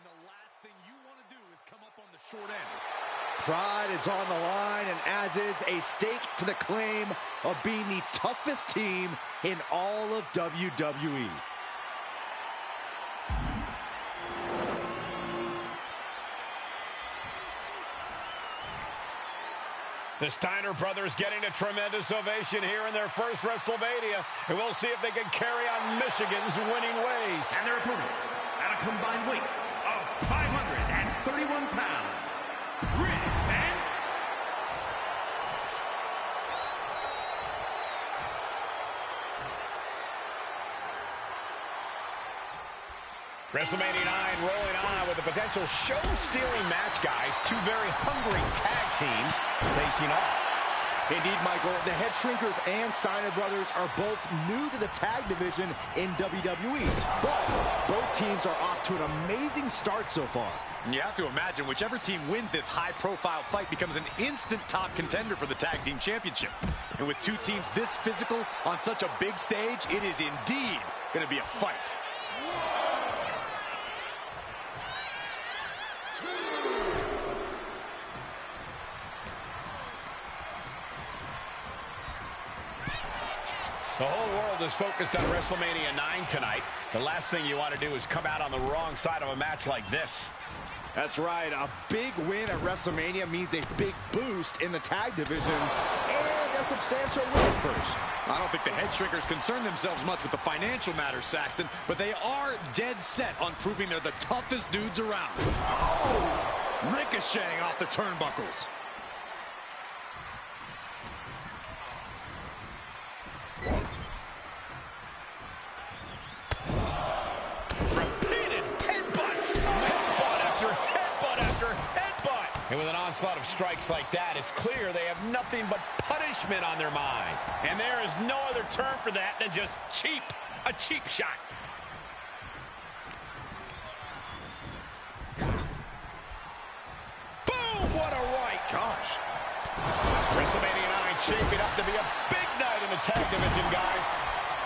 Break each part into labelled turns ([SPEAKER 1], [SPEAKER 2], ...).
[SPEAKER 1] And the last thing you want to do is come up on the short end.
[SPEAKER 2] Pride is on the line, and as is a stake to the claim of being the toughest team in all of WWE.
[SPEAKER 3] The Steiner brothers getting a tremendous ovation here in their first WrestleMania, and we'll see if they can carry on Michigan's winning ways.
[SPEAKER 4] And their opponents, at a combined weight of 531 pounds, Rick and
[SPEAKER 3] WrestleMania 9 rolling on with a potential show-stealing match, guys. Two very hungry tag teams facing off.
[SPEAKER 2] Indeed, Michael, the Head Shrinkers and Steiner brothers are both new to the tag division in WWE, but both teams are off to an amazing start so far.
[SPEAKER 1] You have to imagine whichever team wins this high-profile fight becomes an instant top contender for the tag team championship. And with two teams this physical on such a big stage, it is indeed going to be a fight.
[SPEAKER 3] The whole world is focused on WrestleMania 9 tonight. The last thing you want to do is come out on the wrong side of a match like this.
[SPEAKER 2] That's right. A big win at WrestleMania means a big boost in the tag division and a substantial winner's purse.
[SPEAKER 1] I don't think the Head Shrinkers concern themselves much with the financial matters, Saxton, but they are dead set on proving they're the toughest dudes around. Oh! Ricocheting off the turnbuckles.
[SPEAKER 3] Repeated headbutts. Headbutt after headbutt after headbutt. And with an onslaught of strikes like that, it's clear they have nothing but punishment on their mind. And there is no other term for that than just cheap. A cheap shot. Boom! What a right. Gosh. WrestleMania 9 shaping up to be a big night in the tag division, guys.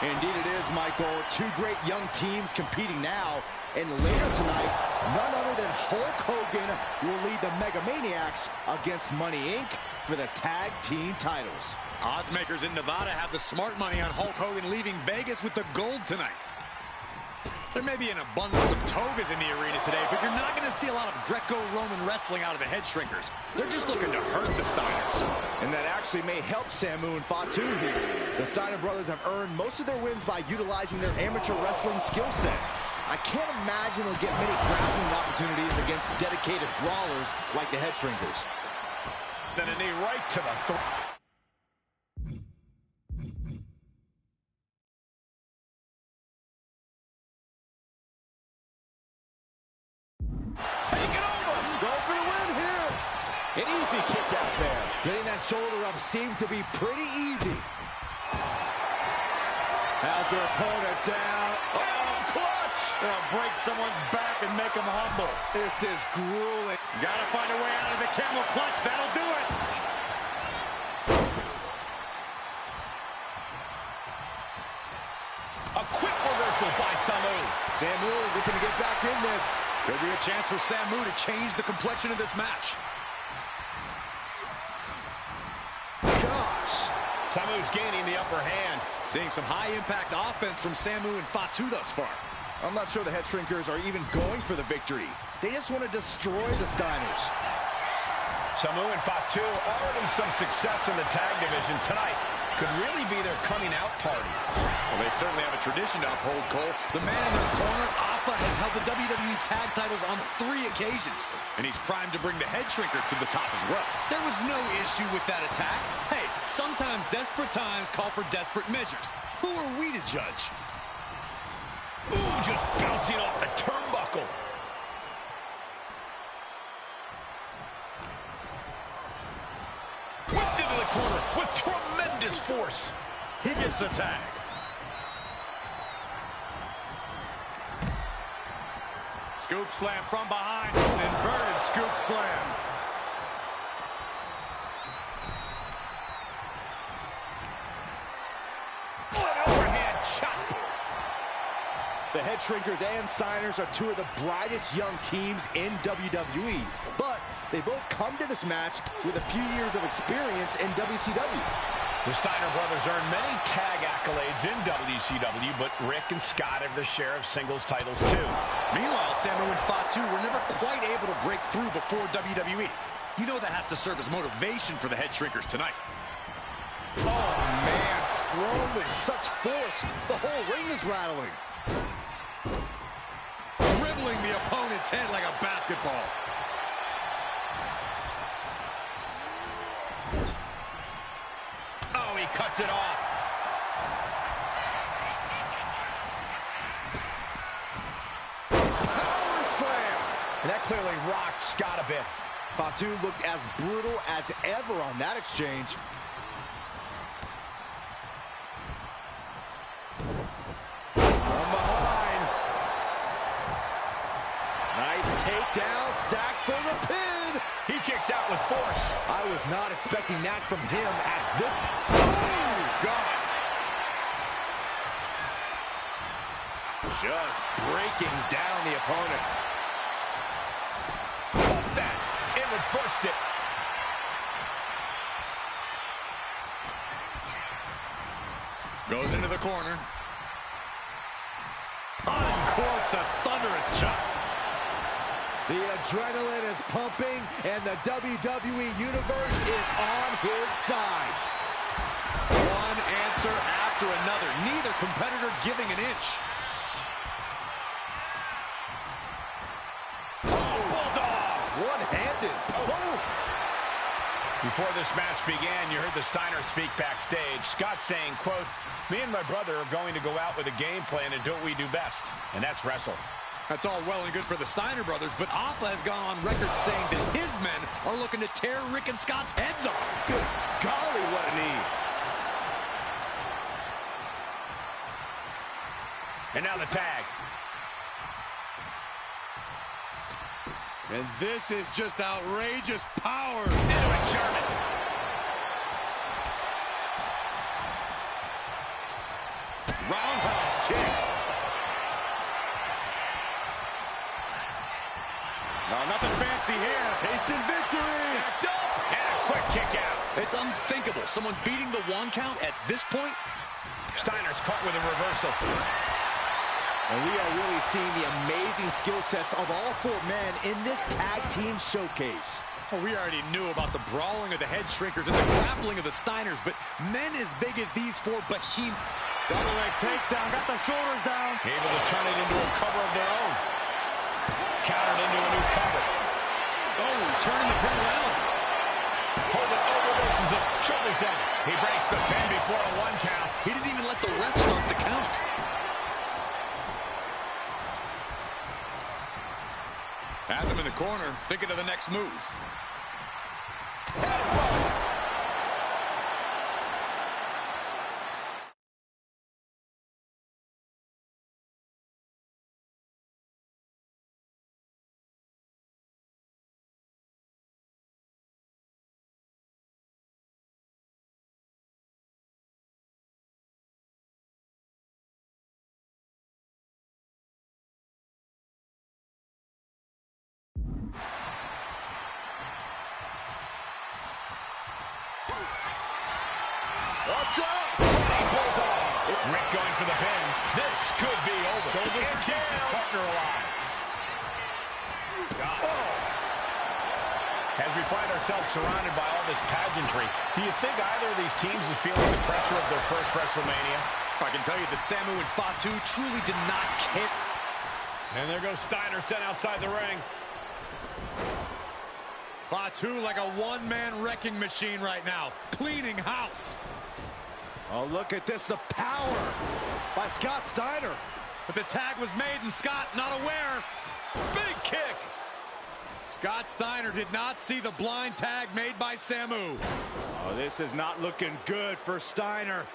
[SPEAKER 2] Indeed it is, Michael. Two great young teams competing now. And later tonight, none other than Hulk Hogan will lead the Mega Maniacs against Money Inc. for the tag team titles.
[SPEAKER 1] Oddsmakers in Nevada have the smart money on Hulk Hogan leaving Vegas with the gold tonight. There may be an abundance of togas in the arena today, but you're not going to see a lot of Greco-Roman wrestling out of the Head Shrinkers. They're just looking to hurt the Steiners.
[SPEAKER 2] And that actually may help Samu and Fatu here. The Steiner brothers have earned most of their wins by utilizing their amateur wrestling skill set. I can't imagine they'll get many grappling opportunities against dedicated brawlers like the Head Shrinkers.
[SPEAKER 3] Then a knee right to the throat.
[SPEAKER 2] An easy kick out there. Getting that shoulder up seemed to be pretty easy. Has their opponent down. Oh, clutch!
[SPEAKER 1] They'll break someone's back and make them humble.
[SPEAKER 2] This is grueling.
[SPEAKER 1] Gotta find a way out of the camel clutch. That'll do it.
[SPEAKER 3] A quick reversal by Samu.
[SPEAKER 2] Samu looking to get back in this.
[SPEAKER 1] Could be a chance for Samu to change the complexion of this match.
[SPEAKER 2] Gosh.
[SPEAKER 3] Samu's gaining the upper hand.
[SPEAKER 1] Seeing some high-impact offense from Samu and Fatu thus far.
[SPEAKER 2] I'm not sure the Head Shrinkers are even going for the victory. They just want to destroy the Steiners.
[SPEAKER 3] Samu and Fatu already some success in the tag division tonight. Could really be their coming-out party.
[SPEAKER 1] Well, they certainly have a tradition to uphold, Cole. The man in their corner, Alpha, has held the WWE tag titles on 3 occasions, and he's primed to bring the Head Shrinkers to the top as well. There was no issue with that attack. Hey, sometimes desperate times call for desperate measures. Who are we to judge?
[SPEAKER 3] Ooh, just bouncing off the turnbuckle. Whipped into the corner with tremendous force.
[SPEAKER 1] He gets the tag. Scoop slam from behind. Inverted scoop slam.
[SPEAKER 3] An overhand chop.
[SPEAKER 2] The Head Shrinkers and Steiners are two of the brightest young teams in WWE, but they both come to this match with a few years of experience in WCW.
[SPEAKER 3] The Steiner brothers earned many tag accolades in WCW, but Rick and Scott have their share of singles titles too.
[SPEAKER 1] Meanwhile, Samu and Fatu were never quite able to break through before WWE. You know that has to serve as motivation for the Head Shrinkers tonight.
[SPEAKER 2] Oh, man, thrown with such force, the whole ring is rattling.
[SPEAKER 1] Dribbling the opponent's head like a basketball.
[SPEAKER 3] Oh, he cuts it off.
[SPEAKER 2] Power slam.
[SPEAKER 3] And that clearly rocked Scott a bit.
[SPEAKER 2] Fatu looked as brutal as ever on that exchange. From behind. Nice takedown, stacked for the pin.
[SPEAKER 3] He kicks out with force.
[SPEAKER 2] I was not expecting that from him at this. Oh, God. Just breaking down the opponent.
[SPEAKER 3] Off that. Inward first it.
[SPEAKER 1] Goes into the corner. Uncorks a thunderous chop.
[SPEAKER 2] The adrenaline is pumping, and the WWE Universe is on his side.
[SPEAKER 1] One answer after another. Neither competitor giving an inch.
[SPEAKER 3] Oh, bulldog!
[SPEAKER 2] One-handed. Boom.
[SPEAKER 3] Before this match began, you heard the Steiners speak backstage. Scott saying, quote, "Me and my brother are going to go out with a game plan and do what we do best, and that's wrestle."
[SPEAKER 1] That's all well and good for the Steiner brothers, but Alpha has gone on record saying that his men are looking to tear Rick and Scott's heads off.
[SPEAKER 2] Good golly, what a knee.
[SPEAKER 3] And now the tag.
[SPEAKER 1] And this is just outrageous power.
[SPEAKER 3] Into a German.
[SPEAKER 1] Roundhouse kick.
[SPEAKER 2] No, nothing fancy here. Tasting victory.
[SPEAKER 1] Backed up.
[SPEAKER 3] And a quick kick out.
[SPEAKER 1] It's unthinkable. Someone beating the one count at this point.
[SPEAKER 3] Steiner's caught with a reversal.
[SPEAKER 2] And we are really seeing the amazing skill sets of all four men in this tag team showcase.
[SPEAKER 1] Well, we already knew about the brawling of the Head Shrinkers and the grappling of the Steiners, but men as big as these four behemoths.
[SPEAKER 2] Double leg takedown, got the shoulders down.
[SPEAKER 3] Able to turn it into a cover of their own. Countered into a new cover.
[SPEAKER 1] Oh, turning the pin around.
[SPEAKER 3] Hold it, reverses it, shoulders down. He breaks the pin before a one count.
[SPEAKER 1] He didn't even let the ref start the count. Has him in the corner, thinking of the next move.
[SPEAKER 2] What's up?
[SPEAKER 3] Rick going for the pin. This could be over. Shoulders and keeps his partner alive. As we find ourselves surrounded by all this pageantry, do you think either of these teams is feeling the pressure of their first WrestleMania?
[SPEAKER 1] I can tell you that Samu and Fatu truly did not care.
[SPEAKER 3] And there goes Steiner sent outside the ring.
[SPEAKER 1] Fatu like a one-man wrecking machine right now, cleaning house.
[SPEAKER 2] Oh, look at this, the power by Scott Steiner.
[SPEAKER 1] But the tag was made and Scott not aware. Big kick. Scott Steiner did not see the blind tag made by Samu.
[SPEAKER 2] Oh, this is not looking good for Steiner.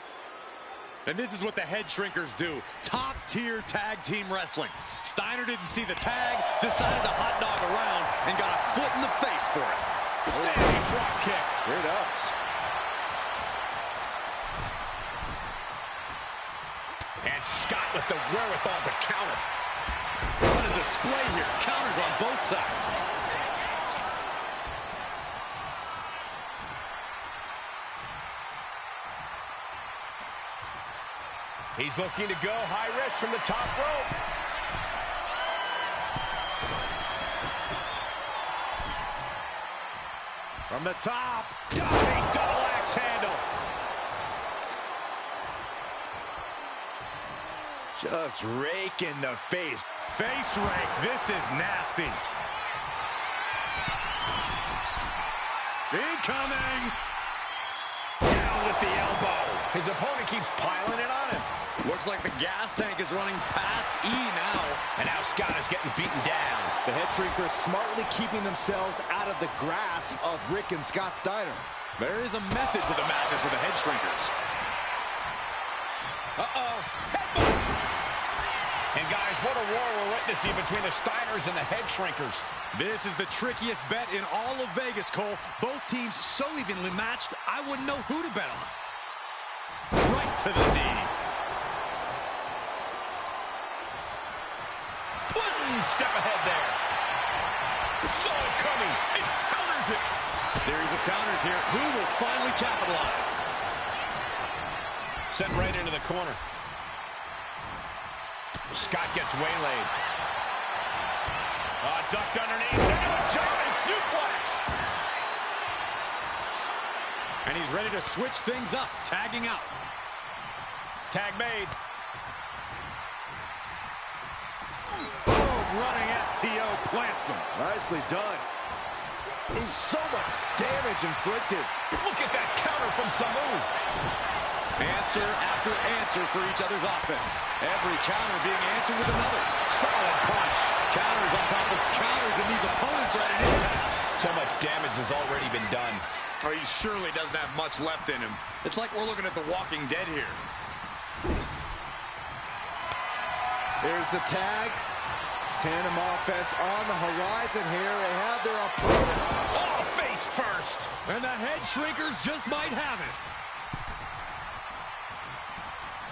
[SPEAKER 1] And this is what the Head Shrinkers do. Top-tier tag team wrestling. Steiner didn't see the tag, decided to hot dog around, and got a foot in the face for it.
[SPEAKER 3] Standing drop kick.
[SPEAKER 2] Here it is.
[SPEAKER 3] And And Scott with the wherewithal to counter.
[SPEAKER 1] What a display here. Counters on both sides.
[SPEAKER 3] He's looking to go high risk from the top rope.
[SPEAKER 1] From the top.
[SPEAKER 3] Diving double axe handle.
[SPEAKER 2] Just rake in the face.
[SPEAKER 1] Face rake. This is nasty. Incoming.
[SPEAKER 3] Down with the elbow. His opponent keeps piling it on him.
[SPEAKER 1] Looks like the gas tank is running past E now.
[SPEAKER 3] And now Scott is getting beaten down.
[SPEAKER 2] The head shrinkers smartly keeping themselves out of the grasp of Rick and Scott Steiner.
[SPEAKER 1] There is a method to the madness of the head shrinkers.
[SPEAKER 3] Uh-oh. Headbutt. And guys, what a war we're witnessing between the Steiners and the head shrinkers.
[SPEAKER 1] This is the trickiest bet in all of Vegas, Cole. Both teams so evenly matched, I wouldn't know who to bet on. Right to the knee.
[SPEAKER 3] One step ahead there. Saw it coming. It counters it.
[SPEAKER 1] Series of counters here. Who will finally capitalize?
[SPEAKER 3] Sent right into the corner. Scott gets waylaid. Ducked underneath. Into a German suplex.
[SPEAKER 1] And he's ready to switch things up. Tagging out.
[SPEAKER 3] Tag made.
[SPEAKER 1] Boom, running STO plants him.
[SPEAKER 2] Nicely done. So much damage inflicted.
[SPEAKER 3] Look at that counter from Samu.
[SPEAKER 1] Answer after answer for each other's offense. Every counter being answered with another.
[SPEAKER 3] Solid punch.
[SPEAKER 1] Counters on top of counters, and these opponents are at an impasse.
[SPEAKER 3] So much damage has already been done.
[SPEAKER 1] Oh, he surely doesn't have much left in him. It's like we're looking at The Walking Dead here.
[SPEAKER 2] Here's the tag. Tandem offense on the horizon here. They have their opponent.
[SPEAKER 3] Oh, face first.
[SPEAKER 1] And the head shrinkers just might have it.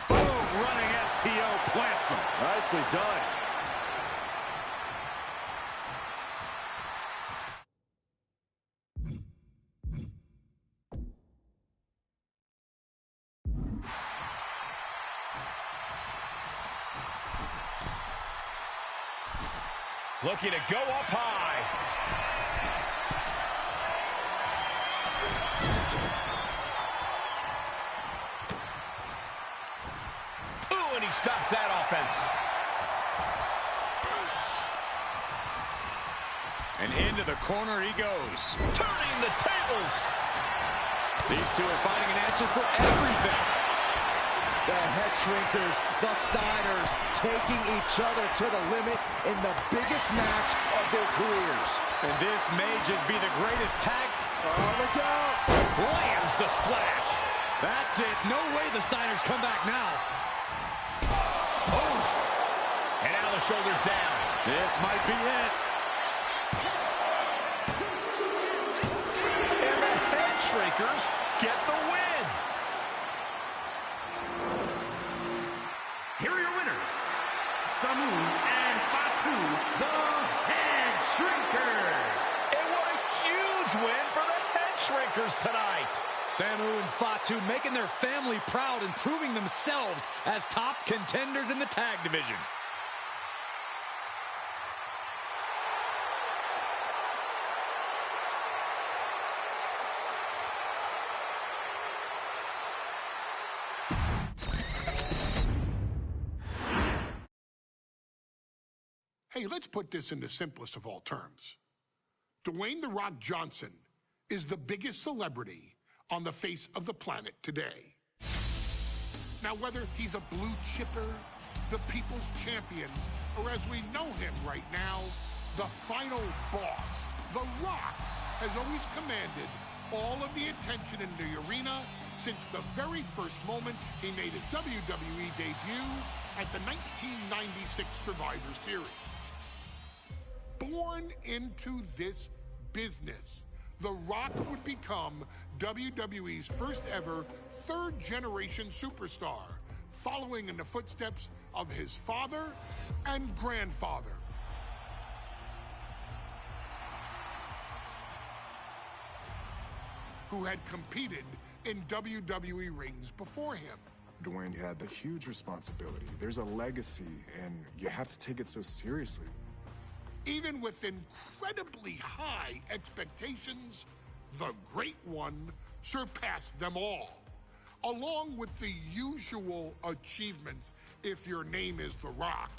[SPEAKER 1] Boom, running STO plants him.
[SPEAKER 2] Nicely done.
[SPEAKER 3] Looking to go up high. Ooh, and he stops that offense.
[SPEAKER 1] And into the corner he goes.
[SPEAKER 3] Turning the tables.
[SPEAKER 1] These two are finding an answer for everything.
[SPEAKER 2] The head shrinkers, the Steiners, taking each other to the limit in the biggest match of their careers.
[SPEAKER 1] And this may just be the greatest tag.
[SPEAKER 2] Oh, look out.
[SPEAKER 3] Lands the splash.
[SPEAKER 1] That's it. No way the Steiners come back now. Oh.
[SPEAKER 3] And now the shoulders down.
[SPEAKER 1] This might be it.
[SPEAKER 3] And the head shrinkers get the win.
[SPEAKER 4] Here are your winners, Samu and Wwe2k, the Head Shrinkers.
[SPEAKER 3] And what a huge win for the Head Shrinkers tonight.
[SPEAKER 1] Samu and Wwe2k making their family proud and proving themselves as top contenders in the tag division.
[SPEAKER 5] Hey, let's put this in the simplest of all terms. Dwayne "The Rock" Johnson is the biggest celebrity on the face of the planet today. Now, whether he's a blue chipper, the people's champion, or as we know him right now, the final boss, The Rock has always commanded all of the attention in the arena since the very first moment he made his WWE debut at the 1996 Survivor Series. Born into this business, The Rock would become WWE's first ever third-generation superstar following in the footsteps of his father and grandfather. Who had competed in WWE rings before him.
[SPEAKER 6] Dwayne, you had the huge responsibility. There's a legacy, and you have to take it so seriously.
[SPEAKER 5] Even with incredibly high expectations, the Great One surpassed them all, along with the usual achievements if your name is The Rock.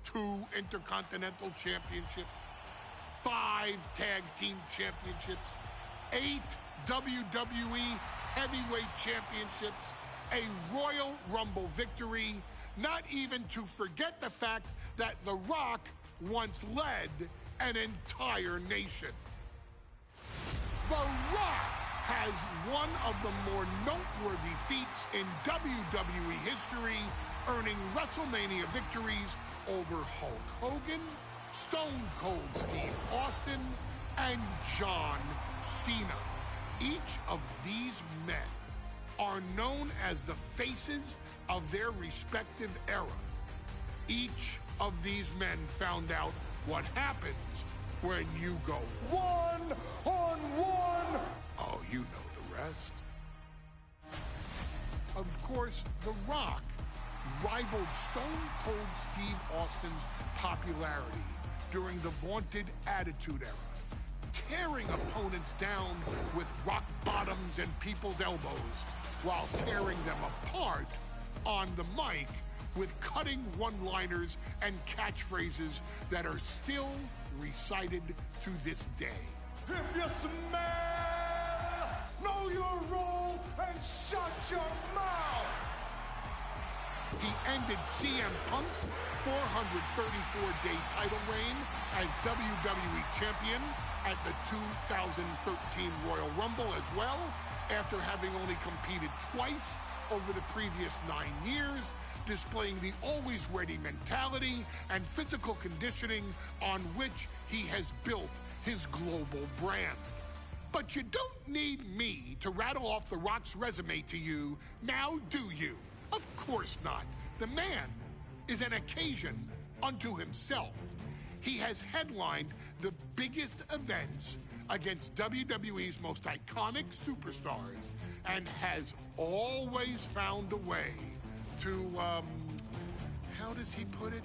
[SPEAKER 5] 2 Intercontinental Championships, 5 Tag Team Championships, 8 WWE Heavyweight Championships, a Royal Rumble victory, not even to forget the fact that The Rock once led an entire nation. The Rock has one of the more noteworthy feats in WWE history, earning WrestleMania victories over Hulk Hogan, Stone Cold Steve Austin, and John Cena. Each of these men are known as the faces of their respective era. Each of these men found out what happens when you go one-on-one. Oh, you know the rest. Of course, The Rock rivaled Stone Cold Steve Austin's popularity during the vaunted Attitude Era, tearing opponents down with rock bottoms and people's elbows while tearing them apart on the mic with cutting one-liners and catchphrases that are still recited to this day.
[SPEAKER 6] If you smell, know your role and shut your mouth.
[SPEAKER 5] He ended CM Punk's 434-day title reign as WWE Champion at the 2013 Royal Rumble as well, after having only competed twice over the previous 9 years, displaying the always-ready mentality and physical conditioning on which he has built his global brand. But you don't need me to rattle off The Rock's resume to you, now do you? Of course not. The man is an occasion unto himself. He has headlined the biggest events against WWE's most iconic superstars and has always found a way to, how does he put it?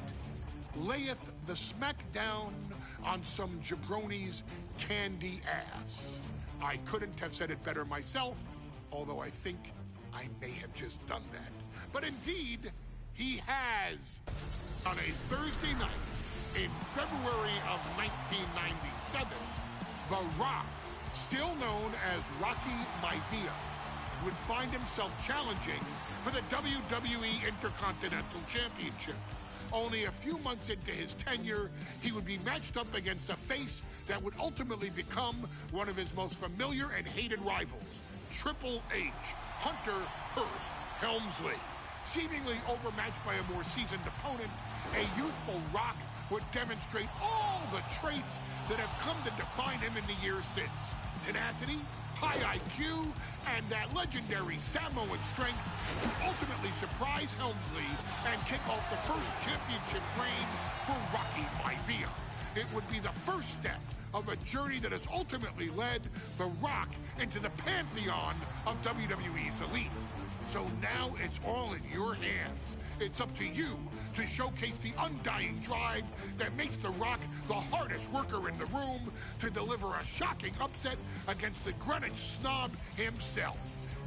[SPEAKER 5] Layeth the smackdown on some jabroni's candy ass. I couldn't have said it better myself, although I think I may have just done that. But indeed, he has. On a Thursday night in February of 1997, The Rock, still known as Rocky Maivia, would find himself challenging for the WWE Intercontinental Championship. Only a few months into his tenure, he would be matched up against a face that would ultimately become one of his most familiar and hated rivals, Triple H, Hunter Hearst Helmsley. Seemingly overmatched by a more seasoned opponent, a youthful Rock would demonstrate all the traits that have come to define him in the years since. Tenacity, high IQ, and that legendary Samoan strength to ultimately surprise Helmsley and kick off the first championship reign for Rocky Maivia. It would be the first step of a journey that has ultimately led The Rock into the pantheon of WWE's elite. So now it's all in your hands. It's up to you to showcase the undying drive that makes The Rock the hardest worker in the room to deliver a shocking upset against the Greenwich snob himself.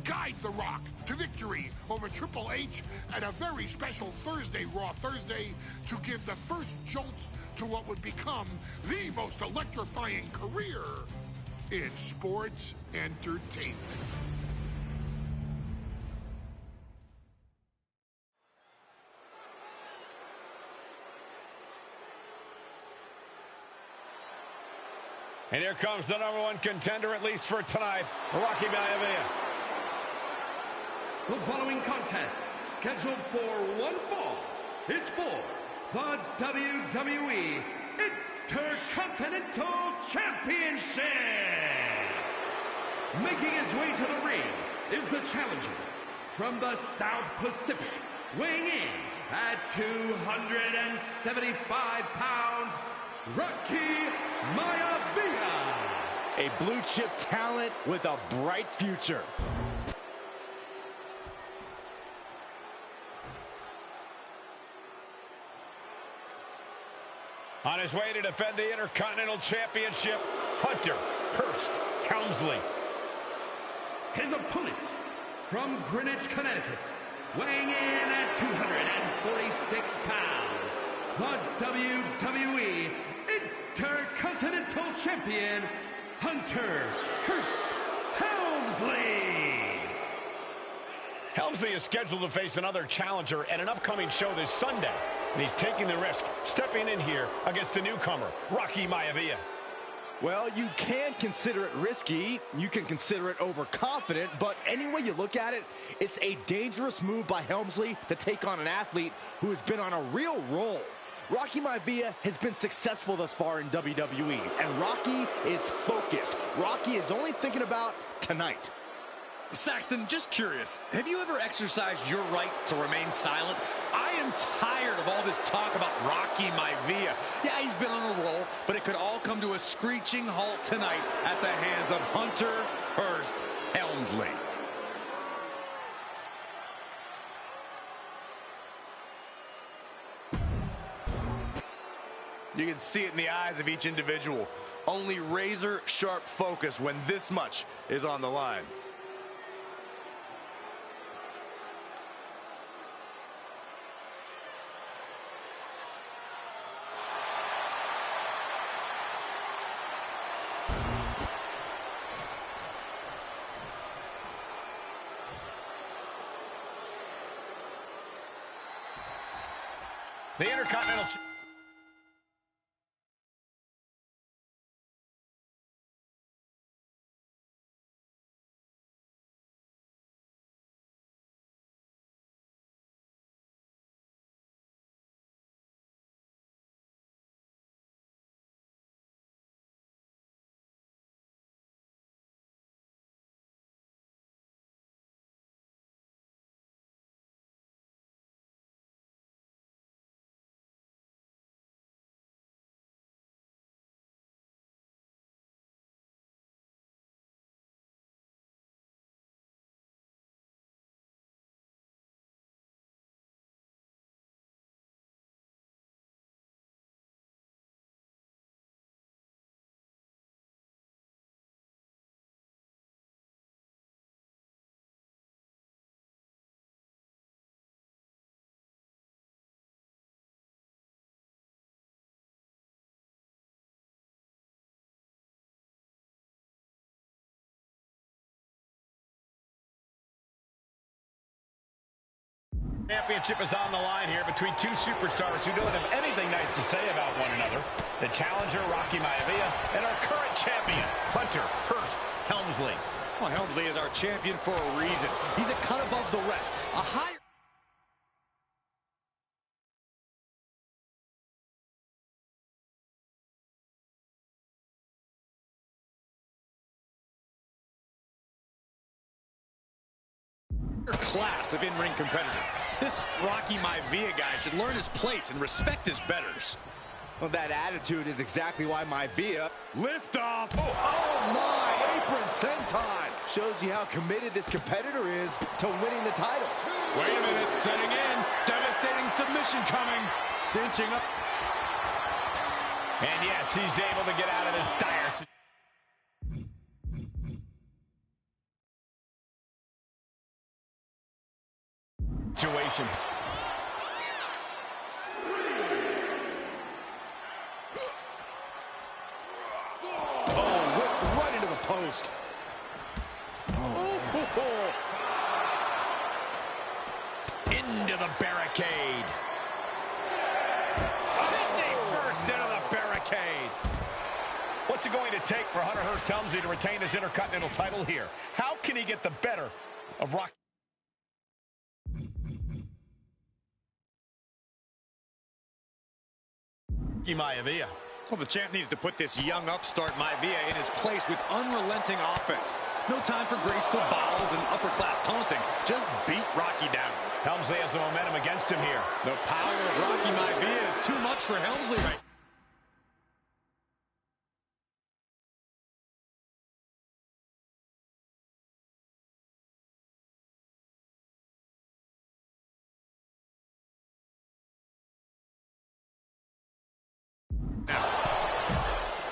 [SPEAKER 5] Guide The Rock to victory over Triple H at a very special Thursday Raw Thursday to give the first jolts to what would become the most electrifying career in sports entertainment.
[SPEAKER 3] And here comes the #1 contender, at least for tonight, Rocky Maivia.
[SPEAKER 4] The following contest, scheduled for one fall, is for the WWE Intercontinental Championship. Making his way to the ring is the challenger from the South Pacific, weighing in at 275 pounds, Rocky Maivia.
[SPEAKER 2] A blue chip talent with a bright future.
[SPEAKER 3] On his way to defend the Intercontinental Championship, Hunter Hearst Helmsley.
[SPEAKER 4] His opponent from Greenwich, Connecticut, weighing in at 246 pounds, the WWE Intercontinental Champion, Hunter Hearst Helmsley.
[SPEAKER 3] Helmsley is scheduled to face another challenger at an upcoming show this Sunday, and he's taking the risk, stepping in here against a newcomer, Rocky Maivia.
[SPEAKER 2] Well, you can consider it risky, you can consider it overconfident, but any way you look at it, it's a dangerous move by Helmsley to take on an athlete who has been on a real roll. Rocky Maivia has been successful thus far in WWE, and Rocky is focused. Rocky is only thinking about tonight.
[SPEAKER 1] Saxton, just curious, have you ever exercised your right to remain silent? I am tired of all this talk about Rocky Maivia. Yeah, he's been on a roll, but it could all come to a screeching halt tonight at the hands of Hunter Hearst Helmsley. You can see it in the eyes of each individual. Only razor-sharp focus when this much is on the line.
[SPEAKER 3] The Intercontinental... Championship is on the line here between two superstars who don't have anything nice to say about one another. The challenger, Rocky Maivia, and our current champion, Hunter Hearst Helmsley.
[SPEAKER 1] Well, Helmsley is our champion for a reason. He's a cut above the rest. A higher... class of in-ring competitor. This Rocky Maivia guy should learn his place and respect his betters.
[SPEAKER 2] Well, that attitude is exactly why Maivia...
[SPEAKER 1] Lift off!
[SPEAKER 2] Oh my! Apron senton! Shows you how committed this competitor is to winning the title.
[SPEAKER 1] Wait a minute, setting in. Devastating submission coming. Cinching up.
[SPEAKER 3] And yes, he's able to get out of this dire situation.
[SPEAKER 2] Oh, whipped right into the post.
[SPEAKER 3] Into the barricade. Sydney first into the barricade. What's it going to take for Hunter Hearst Helmsley to retain his Intercontinental title here? How can he get the better of Rocky Maivia?
[SPEAKER 1] Well, the champ needs to put this young upstart Maivia in his place with unrelenting offense. No time for graceful bottles and upper-class taunting. Just beat Rocky down.
[SPEAKER 3] Helmsley has the momentum against him here.
[SPEAKER 1] The power of Rocky Maivia is too much for Helmsley right now.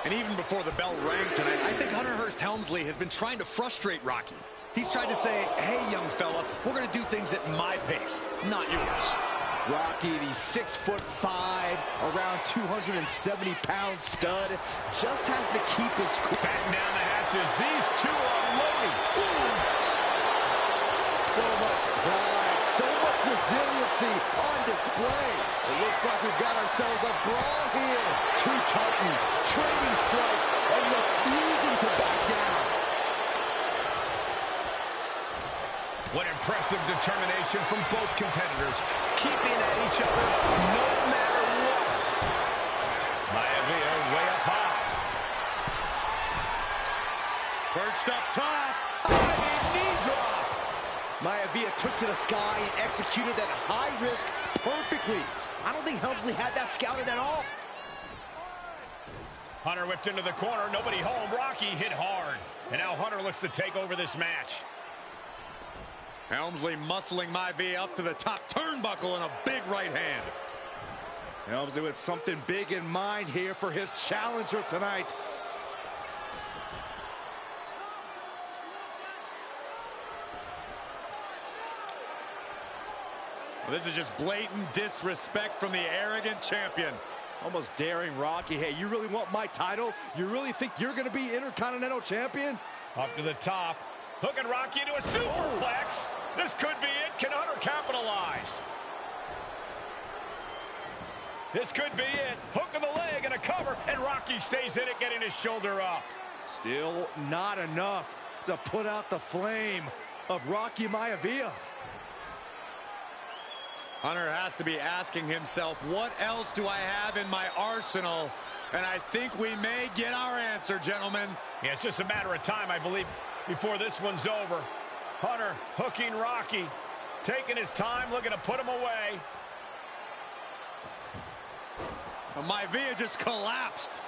[SPEAKER 1] And even before the bell rang tonight, I think Hunter Hearst Helmsley has been trying to frustrate Rocky. He's tried to say, hey, young fella, we're going to do things at my pace, not yours.
[SPEAKER 2] Rocky, the 6'5", around 270-pound stud, just has to keep his cool.
[SPEAKER 3] Batten down the hatches. These two are loaded. Ooh.
[SPEAKER 2] So much pride, so much resiliency on display. It looks like we've got ourselves a brawl here. Two titans trading strikes and refusing to back down.
[SPEAKER 3] What impressive determination from both competitors, keeping at each other no matter what. Maivia way up high.
[SPEAKER 1] Perched up top.
[SPEAKER 2] Knee drop. Maivia took to the sky and executed that high risk perfectly. I don't think Helmsley had that scouted at all.
[SPEAKER 3] Hunter whipped into the corner, nobody home. Rocky hit hard. And now Hunter looks to take over this match.
[SPEAKER 1] Helmsley muscling Maivia up to the top turnbuckle in a big right hand.
[SPEAKER 2] Helmsley with something big in mind here for his challenger tonight.
[SPEAKER 1] Well, this is just blatant disrespect from the arrogant champion.
[SPEAKER 2] Almost daring Rocky. Hey, you really want my title? You really think you're going to be Intercontinental Champion?
[SPEAKER 3] Up to the top. Hooking Rocky into a superplex. This could be it. Can Hunter capitalize? This could be it. Hook of the leg and a cover, and Rocky stays in it, getting his shoulder up.
[SPEAKER 2] Still not enough to put out the flame of Rocky Maivia.
[SPEAKER 1] Hunter has to be asking himself, what else do I have in my arsenal? And I think we may get our answer, gentlemen.
[SPEAKER 3] Yeah, it's just a matter of time, I believe, before this one's over. Hunter hooking Rocky, taking his time, looking to put him away.
[SPEAKER 1] Maivia just collapsed.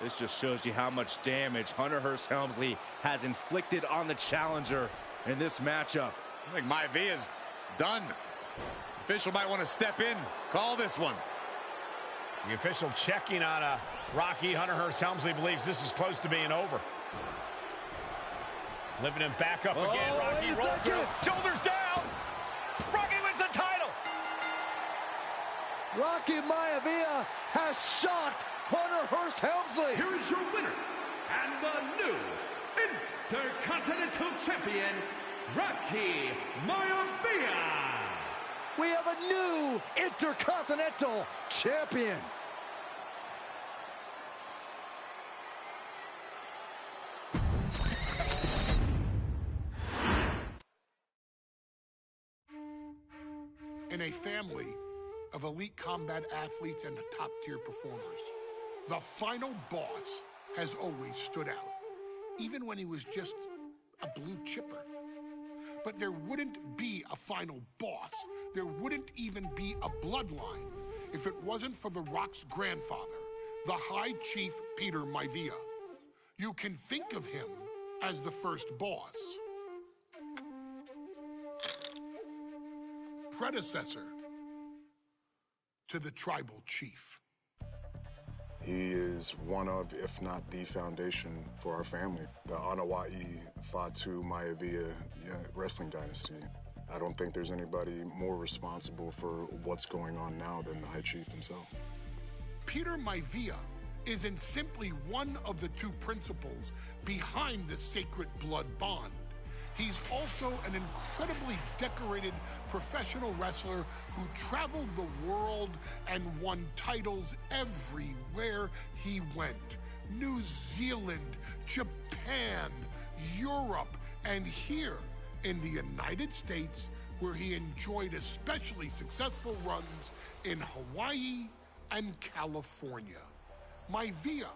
[SPEAKER 2] This just shows you how much damage Hunter Hearst Helmsley has inflicted on the challenger in this matchup.
[SPEAKER 1] I think Maivia's done. Official might want to step in, call this one.
[SPEAKER 3] The official checking on Rocky. Hunter Hearst Helmsley believes this is close to being over. Lifting him back up again. Rocky rolls through. Shoulders down. Rocky wins the title.
[SPEAKER 2] Rocky Maivia has shocked Hunter Hearst Helmsley.
[SPEAKER 4] Here is your winner and the new Intercontinental Champion, Rocky Maivia.
[SPEAKER 2] We have a new Intercontinental Champion.
[SPEAKER 5] In a family of elite combat athletes and top-tier performers, the final boss has always stood out, even when he was just a blue chipper. But there wouldn't be a final boss. There wouldn't even be a bloodline if it wasn't for The Rock's grandfather, the High Chief Peter Maivia. You can think of him as the first boss. Predecessor to the tribal chief.
[SPEAKER 7] He is one of, if not the foundation for our family, the Wwe2k25 Maivia wrestling dynasty. I don't think there's anybody more responsible for what's going on now than the High Chief himself.
[SPEAKER 5] Peter Maivia isn't simply one of the two principals behind the sacred blood bond. He's also an incredibly decorated professional wrestler who traveled the world and won titles everywhere he went. New Zealand, Japan, Europe, and here in the United States, where he enjoyed especially successful runs in Hawaii and California. Maivia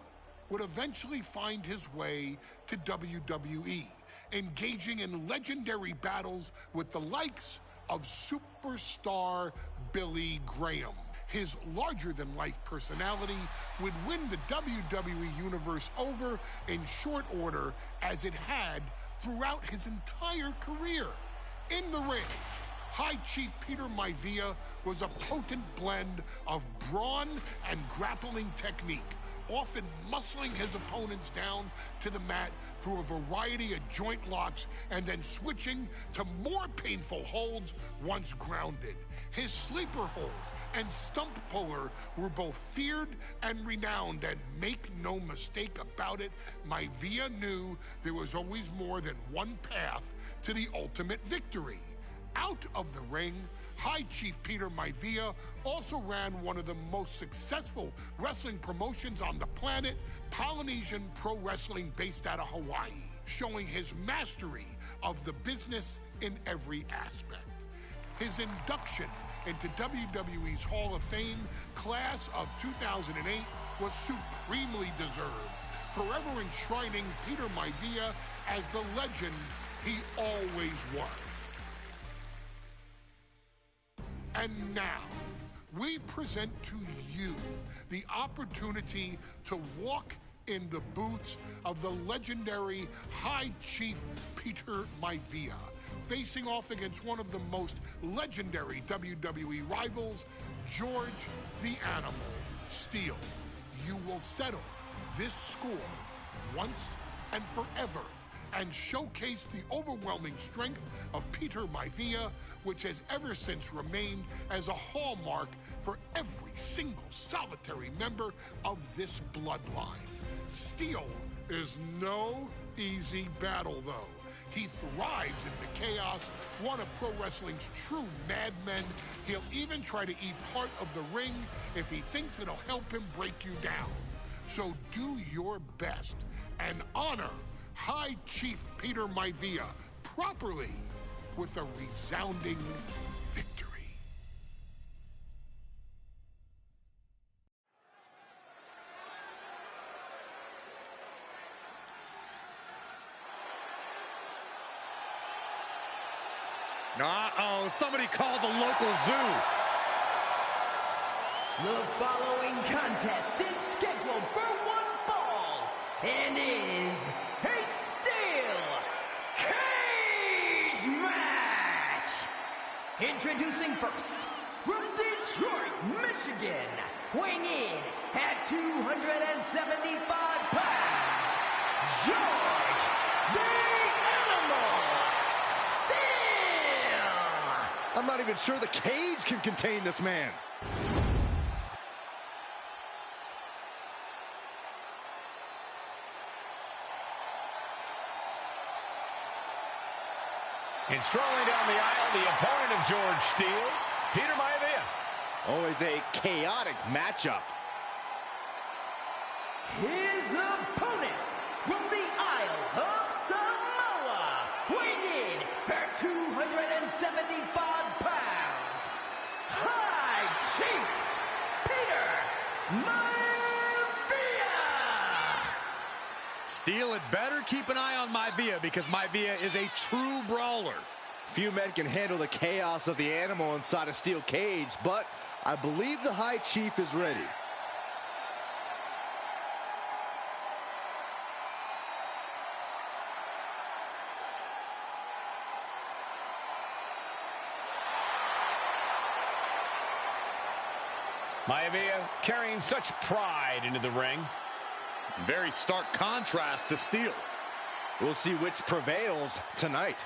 [SPEAKER 5] would eventually find his way to WWE engaging in legendary battles with the likes of superstar Billy Graham. His larger-than-life personality would win the WWE Universe over in short order, as it had throughout his entire career. In the ring, High Chief Peter Maivia was a potent blend of brawn and grappling technique, often muscling his opponents down to the mat through a variety of joint locks and then switching to more painful holds once grounded. His sleeper hold and stump puller were both feared and renowned, and make no mistake about it, Maivia knew there was always more than one path to the ultimate victory. Out of the ring, High Chief Peter Maivia also ran one of the most successful wrestling promotions on the planet, Polynesian Pro Wrestling, based out of Hawaii, showing his mastery of the business in every aspect. His induction into WWE's Hall of Fame class of 2008 was supremely deserved, forever enshrining Peter Maivia as the legend he always was. And now, we present to you the opportunity to walk in the boots of the legendary High Chief Peter Maivia, facing off against one of the most legendary WWE rivals, George the Animal Steele. You will settle this score once and forever, and showcase the overwhelming strength of Peter Maivia, which has ever since remained as a hallmark for every single solitary member of this bloodline. Steele is no easy battle, though. He thrives in the chaos, one of pro wrestling's true madmen. He'll even try to eat part of the ring if he thinks it'll help him break you down. So do your best and honor High Chief Peter Maivia properly with a resounding victory.
[SPEAKER 1] Uh-oh, somebody called the local zoo.
[SPEAKER 8] The following contest is scheduled for one fall and is a steel cage match. Introducing first, from Detroit, Michigan, weighing in at 275 pounds, George the Animal Steele.
[SPEAKER 2] I'm not even sure the cage can contain this man.
[SPEAKER 3] And strolling down the aisle, the opponent of George Steele, Peter Maivia.
[SPEAKER 2] Always a chaotic matchup.
[SPEAKER 8] His opponent from the Isle of Samoa, weighing in at 275 pounds, High Chief Peter Maivia.
[SPEAKER 1] Steele had better keep an eye on Maivia, because Maivia is a true brawler.
[SPEAKER 2] Few men can handle the chaos of the animal inside a steel cage, but I believe the High Chief is ready.
[SPEAKER 3] Maivia carrying such pride into the ring.
[SPEAKER 1] Very stark contrast to Steele.
[SPEAKER 2] We'll see which prevails tonight.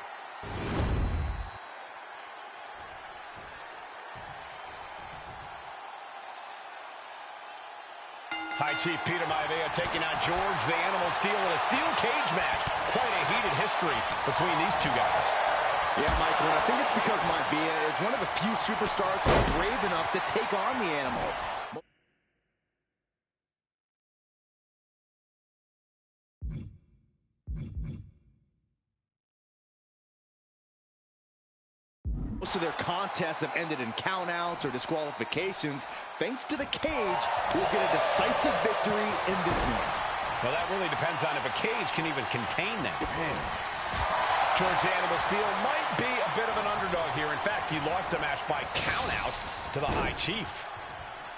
[SPEAKER 3] High Chief Peter Maivia taking out George the Animal Steele in a steel cage match. Quite a heated history between these two guys.
[SPEAKER 2] Yeah, Michael, I think it's because Maivia is one of the few superstars who are brave enough to take on the animal. Most of their contests have ended in countouts or disqualifications. Thanks to the cage, we'll get a decisive victory in this one.
[SPEAKER 3] Well, that really depends on if a cage can even contain them.
[SPEAKER 2] Man.
[SPEAKER 3] George the Animal Steel might be a bit of an underdog here. In fact, he lost the match by countout to the High Chief.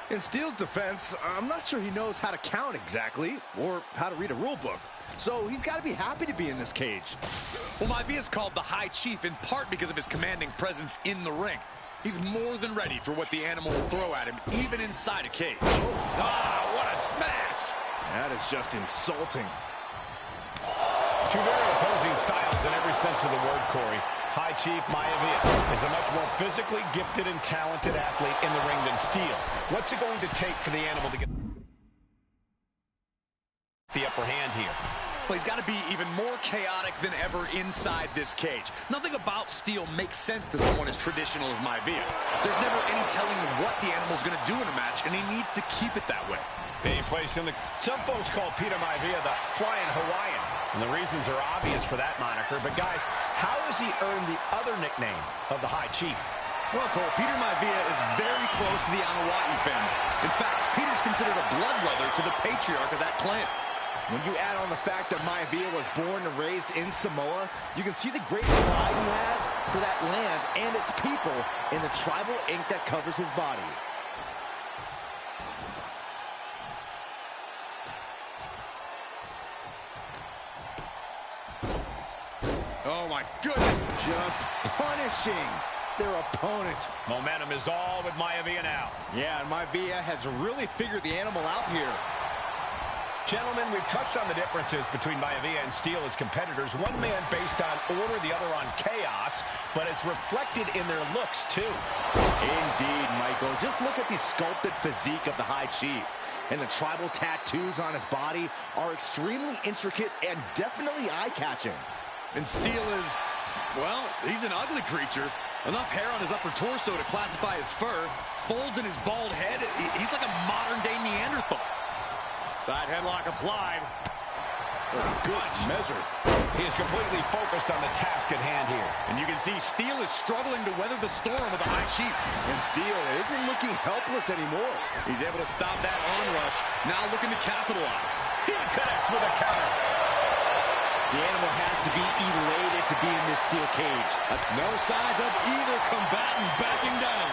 [SPEAKER 2] In Steel's defense, I'm not sure he knows how to count exactly, or how to read a rule book. So he's got to be happy to be in this cage.
[SPEAKER 1] Well, Wwe2k is called the High Chief in part because of his commanding presence in the ring. He's more than ready for what the animal will throw at him, even inside a cage.
[SPEAKER 3] Ah, what a smash!
[SPEAKER 2] That is just insulting.
[SPEAKER 3] Two very opposing styles in every sense of the word, Corey. High Chief Wwe2k is a much more physically gifted and talented athlete in the ring than Steel. What's it going to take for the animal to get the upper hand here?
[SPEAKER 1] Well, he's got to be even more chaotic than ever inside this cage. Nothing about Steel makes sense to someone as traditional as Wwe2k. There's never any telling what the animal's going to do in a match, and he needs to keep it that way.
[SPEAKER 3] Being placed in the... Some folks call Peter Wwe2k the Flying Hawaiian, and the reasons are obvious for that moniker. But, guys, how has he earned the other nickname of the High Chief?
[SPEAKER 1] Well, Cole, Peter Wwe2k is very close to the Anawa'i family. In fact, Peter's considered a blood brother to the patriarch of that clan.
[SPEAKER 2] When you add on the fact that Wwe2k was born and raised in Samoa, you can see the great pride he has for that land and its people in the tribal ink that covers his body.
[SPEAKER 1] Oh, my goodness.
[SPEAKER 2] Just punishing their opponent.
[SPEAKER 3] Momentum is all with Wwe2k now.
[SPEAKER 2] Yeah, and Wwe2k has really figured the animal out here.
[SPEAKER 3] Gentlemen, we've touched on the differences between Wwe2k and Steel as competitors. One man based on order, the other on chaos, but it's reflected in their looks, too.
[SPEAKER 2] Indeed, Michael. Just look at the sculpted physique of the High Chief. And the tribal tattoos on his body are extremely intricate and definitely eye-catching.
[SPEAKER 1] And Steel is, well, he's an ugly creature. Enough hair on his upper torso to classify as fur. Folds in his bald head. He's like a modern-day Neanderthal. Side headlock applied.
[SPEAKER 2] Good measure.
[SPEAKER 3] He is completely focused on the task at hand here.
[SPEAKER 1] And you can see Steel is struggling to weather the storm with the High Chief.
[SPEAKER 2] And Steel isn't looking helpless anymore.
[SPEAKER 1] He's able to stop that onrush. Now looking to capitalize.
[SPEAKER 3] He connects with a counter.
[SPEAKER 2] The animal has to be elated to be in this steel cage.
[SPEAKER 1] No signs of either combatant backing down.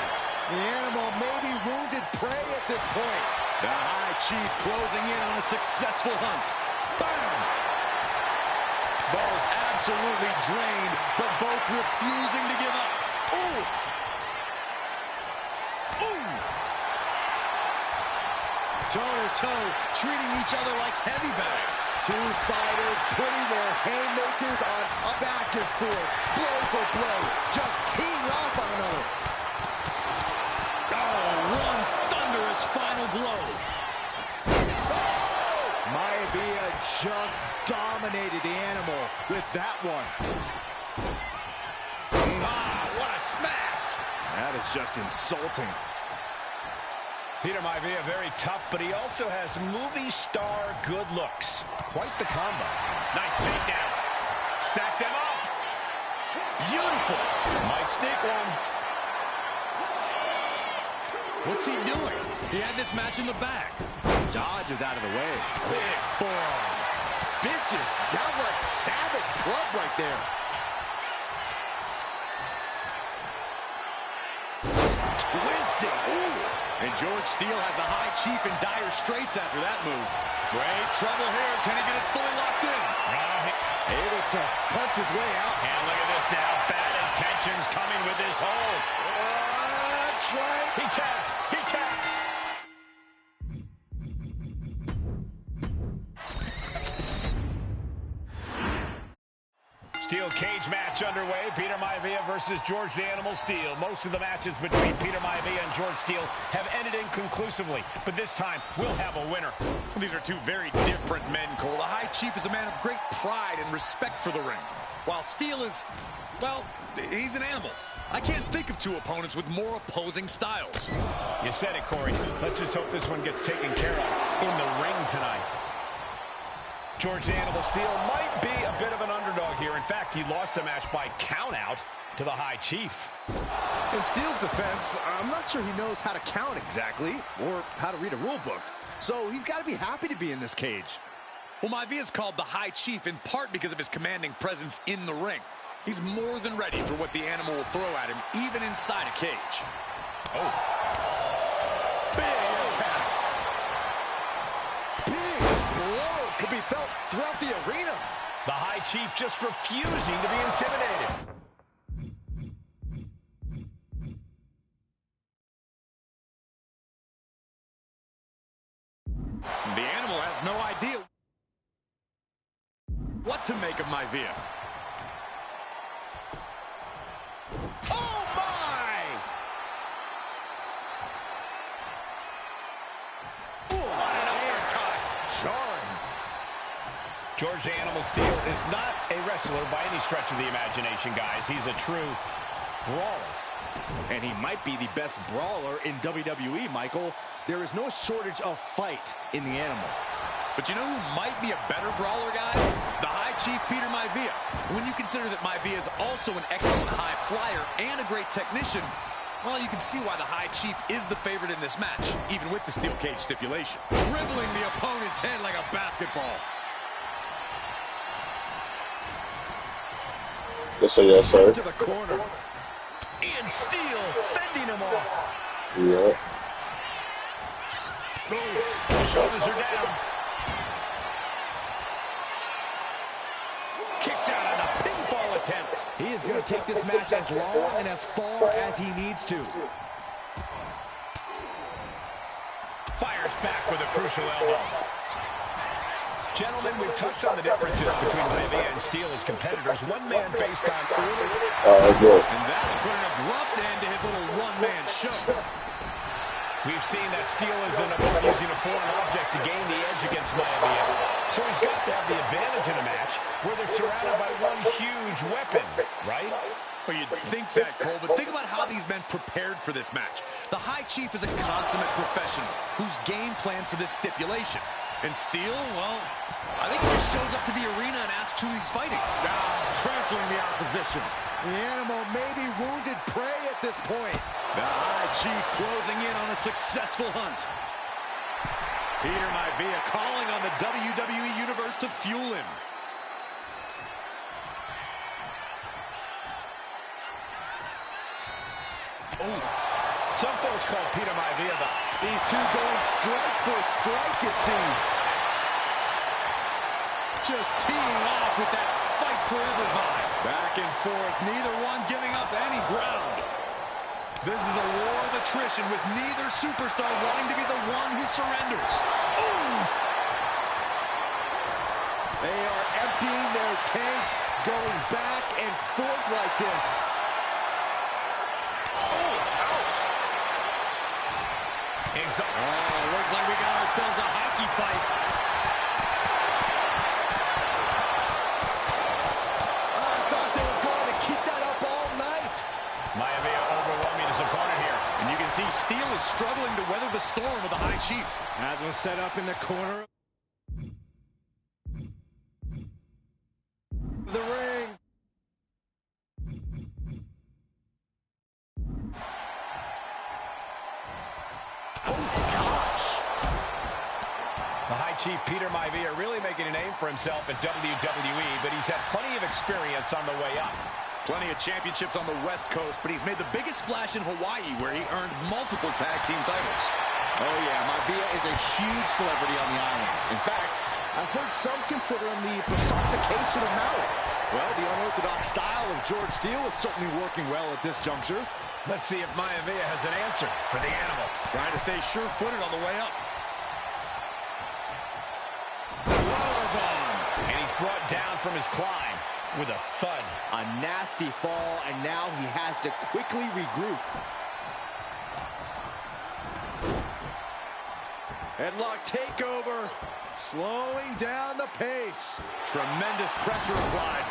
[SPEAKER 2] The animal may be wounded prey at this point.
[SPEAKER 1] The High Chief closing in on a successful hunt. Bam! Both absolutely drained, but both refusing to give up. Oof! Ooh! Toe-to-toe, treating each other like heavy bags.
[SPEAKER 2] Two fighters putting their haymakers on a back and forth, blow for blow, just teeing off on another.
[SPEAKER 1] Oh, one thunderous final blow.
[SPEAKER 2] Wwe2k just dominated the animal with that one.
[SPEAKER 3] Ah, what a smash!
[SPEAKER 2] That is just insulting.
[SPEAKER 3] Peter Wwe2k very tough, but he also has movie star good looks. Quite the combo. Nice takedown. Stack them up.
[SPEAKER 1] Beautiful.
[SPEAKER 3] Might sneak one.
[SPEAKER 1] What's he doing? He had this match in the bag.
[SPEAKER 2] Dodges out of the way.
[SPEAKER 1] Big forearm.
[SPEAKER 2] Vicious, downright savage club right there.
[SPEAKER 1] Twisting. Ooh. And George Steel has the High Chief in dire straits after that move. Great trouble here. Can he get it fully locked in?
[SPEAKER 2] Able to punch his way out.
[SPEAKER 3] And look at this now. Bad intentions coming with this hold.
[SPEAKER 2] That's right.
[SPEAKER 3] He tapped. He tapped. Steel cage match underway. Peter Wwe2k versus George the Animal Steel. Most of the matches between Peter Wwe2k and George Steel have ended inconclusively, but this time we'll have a winner.
[SPEAKER 1] These are two very different men, Cole. The High Chief is a man of great pride and respect for the ring, while Steel is, well, he's an animal. I can't think of two opponents with more opposing styles.
[SPEAKER 3] You said it, Corey. Let's just hope this one gets taken care of in the ring tonight. George the Animal Steel might be a bit of an underdog here. In fact, he lost the match by countout to the High Chief.
[SPEAKER 2] In Steel's defense, I'm not sure he knows how to count exactly or how to read a rule book. So he's got to be happy to be in this cage.
[SPEAKER 1] Well, Maivia is called the High Chief in part because of his commanding presence in the ring. He's more than ready for what the animal will throw at him, even inside a cage. Oh. Big impact.
[SPEAKER 2] Big blow could be felt throughout the arena.
[SPEAKER 3] The High Chief just refusing to be intimidated.
[SPEAKER 1] The animal has no idea what to make of Maivia.
[SPEAKER 2] Oh, my! Ooh, what an uppercut. Jarring.
[SPEAKER 3] George the Animal Steel is not a wrestler by any stretch of the imagination, guys. He's a true brawler.
[SPEAKER 2] And he might be the best brawler in WWE, Michael. There is no shortage of fight in the animal.
[SPEAKER 1] But you know who might be a better brawler, guys? The High Chief, Peter Maivia. When you consider that Maivia is also an excellent high flyer and a great technician, well, you can see why the High Chief is the favorite in this match, even with the steel cage stipulation. Dribbling the opponent's head like a basketball.
[SPEAKER 9] Yes, sir. Yes, sir.
[SPEAKER 2] To the corner.
[SPEAKER 3] And Steel fending him off.
[SPEAKER 9] Yeah.
[SPEAKER 3] Shoulders are down. Kicks out on a pinfall attempt.
[SPEAKER 2] He is going to take this match as long and as far as he needs to.
[SPEAKER 3] Fires back with a crucial elbow. Gentlemen, we've touched on the differences between Maivia and Steel as competitors. One man based on early...
[SPEAKER 9] Good.
[SPEAKER 1] And that will put an abrupt end to his little one-man show.
[SPEAKER 3] We've seen that Steel is about using a foreign object to gain the edge against Maivia. So he's got to have the advantage in a match where they're surrounded by one huge weapon, right?
[SPEAKER 1] Well, you'd think that, Cole, but think about how these men prepared for this match. The High Chief is a consummate professional who's game planned for this stipulation. And Steel, well, I think he just shows up to the arena and asks who he's fighting.
[SPEAKER 2] Trampling the opposition. The animal may be wounded prey at this point.
[SPEAKER 1] The High Chief closing in on a successful hunt. Peter Maivia calling on the WWE Universe to fuel him.
[SPEAKER 3] Oh, some folks call Peter Maivia the...
[SPEAKER 2] These two going strike for strike, it seems.
[SPEAKER 1] Just teeing off with that fight forever vibe. Back and forth, neither one giving up any ground. This is a war of attrition with neither superstar wanting to be the one who surrenders. Ooh!
[SPEAKER 2] They are emptying their tanks, going back and forth like this.
[SPEAKER 1] Looks like we got ourselves a hockey fight.
[SPEAKER 2] I thought they were going to keep that up all night.
[SPEAKER 3] Maivia overwhelming his opponent here.
[SPEAKER 1] And you can see Steel is struggling to weather the storm with the High Chief.
[SPEAKER 2] Has him set up in the corner. The ring.
[SPEAKER 3] The High Chief, Peter Maivia, really making a name for himself at WWE, but he's had plenty of experience on the way up.
[SPEAKER 1] Plenty of championships on the West Coast, but he's made the biggest splash in Hawaii, where he earned multiple tag team titles.
[SPEAKER 2] Oh, yeah, Maivia is a huge celebrity on the islands. In fact, I've heard some consider him the personification of Maui. Well, the unorthodox style of George Steele is certainly working well at this juncture.
[SPEAKER 3] Let's see if Maivia has an answer for the animal.
[SPEAKER 1] Trying to stay sure-footed on the way up.
[SPEAKER 3] And he's brought down from his climb with a thud.
[SPEAKER 2] A nasty fall, and now he has to quickly regroup. Headlock takeover, slowing down the pace.
[SPEAKER 1] Tremendous pressure applied.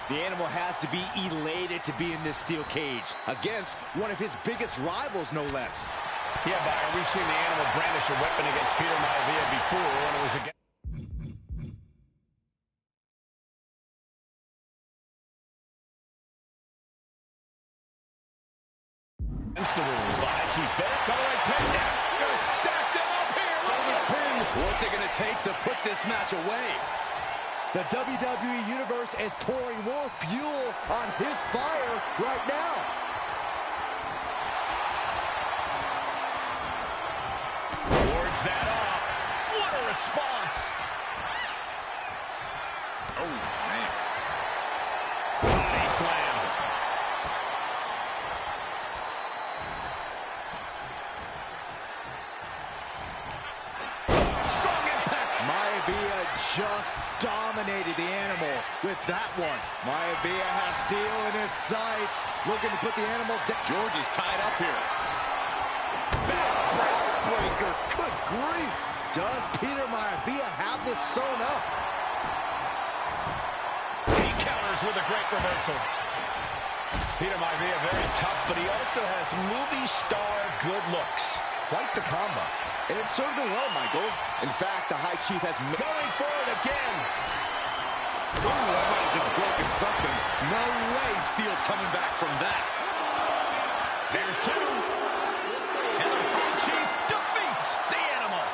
[SPEAKER 2] The animal has to be elated to be in this steel cage against one of his biggest rivals, no less.
[SPEAKER 3] Yeah, Byron, we've seen the animal brandish a weapon against Peter Maivia before when it was against... against the rules. The High Chief better. Got a right takedown. Gonna stack them up here. Look at pin.
[SPEAKER 1] What's it going to take to put this match away?
[SPEAKER 2] The WWE Universe is pouring more fuel on his fire right now.
[SPEAKER 3] Wards that off. What a response.
[SPEAKER 1] Oh, man.
[SPEAKER 3] Body slam. Strong impact.
[SPEAKER 2] Maivia just dominated the animal with that one. Maivia has steel in his sights, looking to put the animal down.
[SPEAKER 1] George is tied up here.
[SPEAKER 2] Backbreaker, good grief. Does Peter Maivia have this sewn up?
[SPEAKER 3] He counters with a great reversal. Peter Maivia very tough, but he also has movie star good looks. Quite the combo.
[SPEAKER 2] And it served him well, Michael. In fact, the High Chief has...
[SPEAKER 3] Going for it again.
[SPEAKER 1] Ooh, that might have just broken something. No way Steele's coming back from that.
[SPEAKER 3] There's two. And the High Chief defeats the animal.